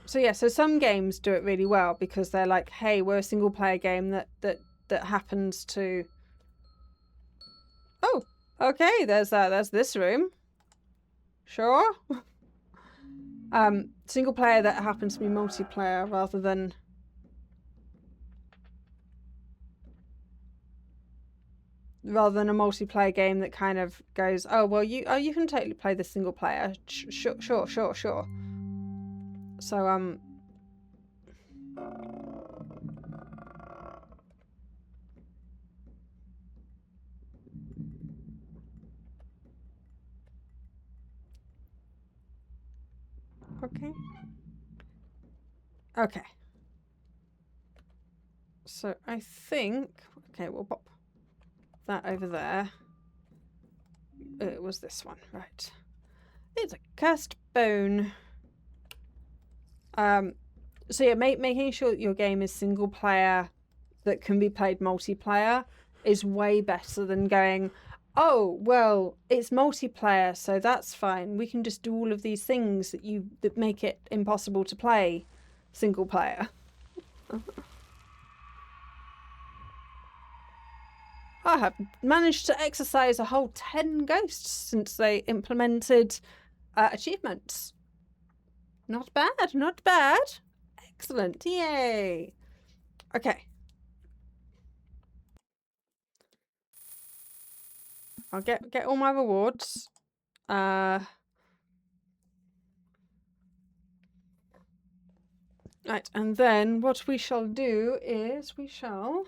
So yeah, so some games do it really well because they're like, hey, we're a single player game that happens to. Oh, okay, there's this room. Sure. Single player that happens to be multiplayer rather than a multiplayer game that kind of goes, oh well, you can totally play the single player. Sure. So okay. So I think, okay, we'll pop that over there. It was this one, right? It's a cursed bone. So yeah, making sure that your game is single player that can be played multiplayer is way better than going, oh, well, it's multiplayer, so that's fine. We can just do all of these things that make it impossible to play single player. I have managed to exorcise a whole 10 ghosts since they implemented achievements. Not bad, not bad. Excellent, yay. Okay. I'll get all my rewards. Right, and then what we shall do is we shall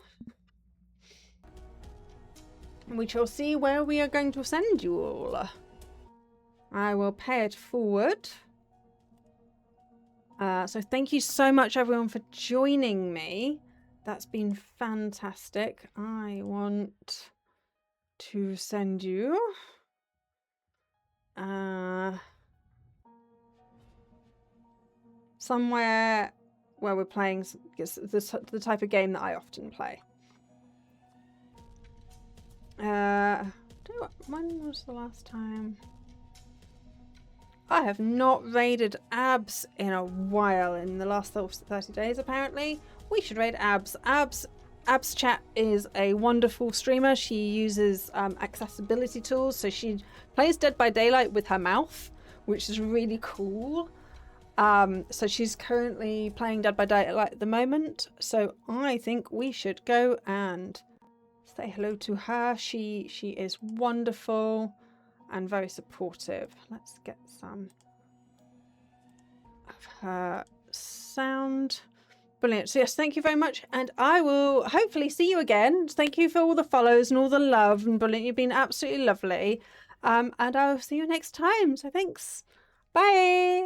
see where we are going to send you all. I will pay it forward. So thank you so much everyone for joining me. That's been fantastic. I want to send you somewhere where we're playing the type of game that I often play. Tell you what, when was the last time? I have not raided Abs in a while, in the last 30 days apparently. We should raid Abs. Abs Chat is a wonderful streamer. She uses accessibility tools, so she plays Dead by Daylight with her mouth, which is really cool. So she's currently playing Dead by Daylight at the moment, so I think we should go and say hello to her. She is wonderful and very supportive. Let's get some of her sound. Brilliant. So yes, thank you very much, and I will hopefully see you again. Thank you for all the follows and all the love, and brilliant. You've been absolutely lovely. And I will see you next time. So thanks. Bye.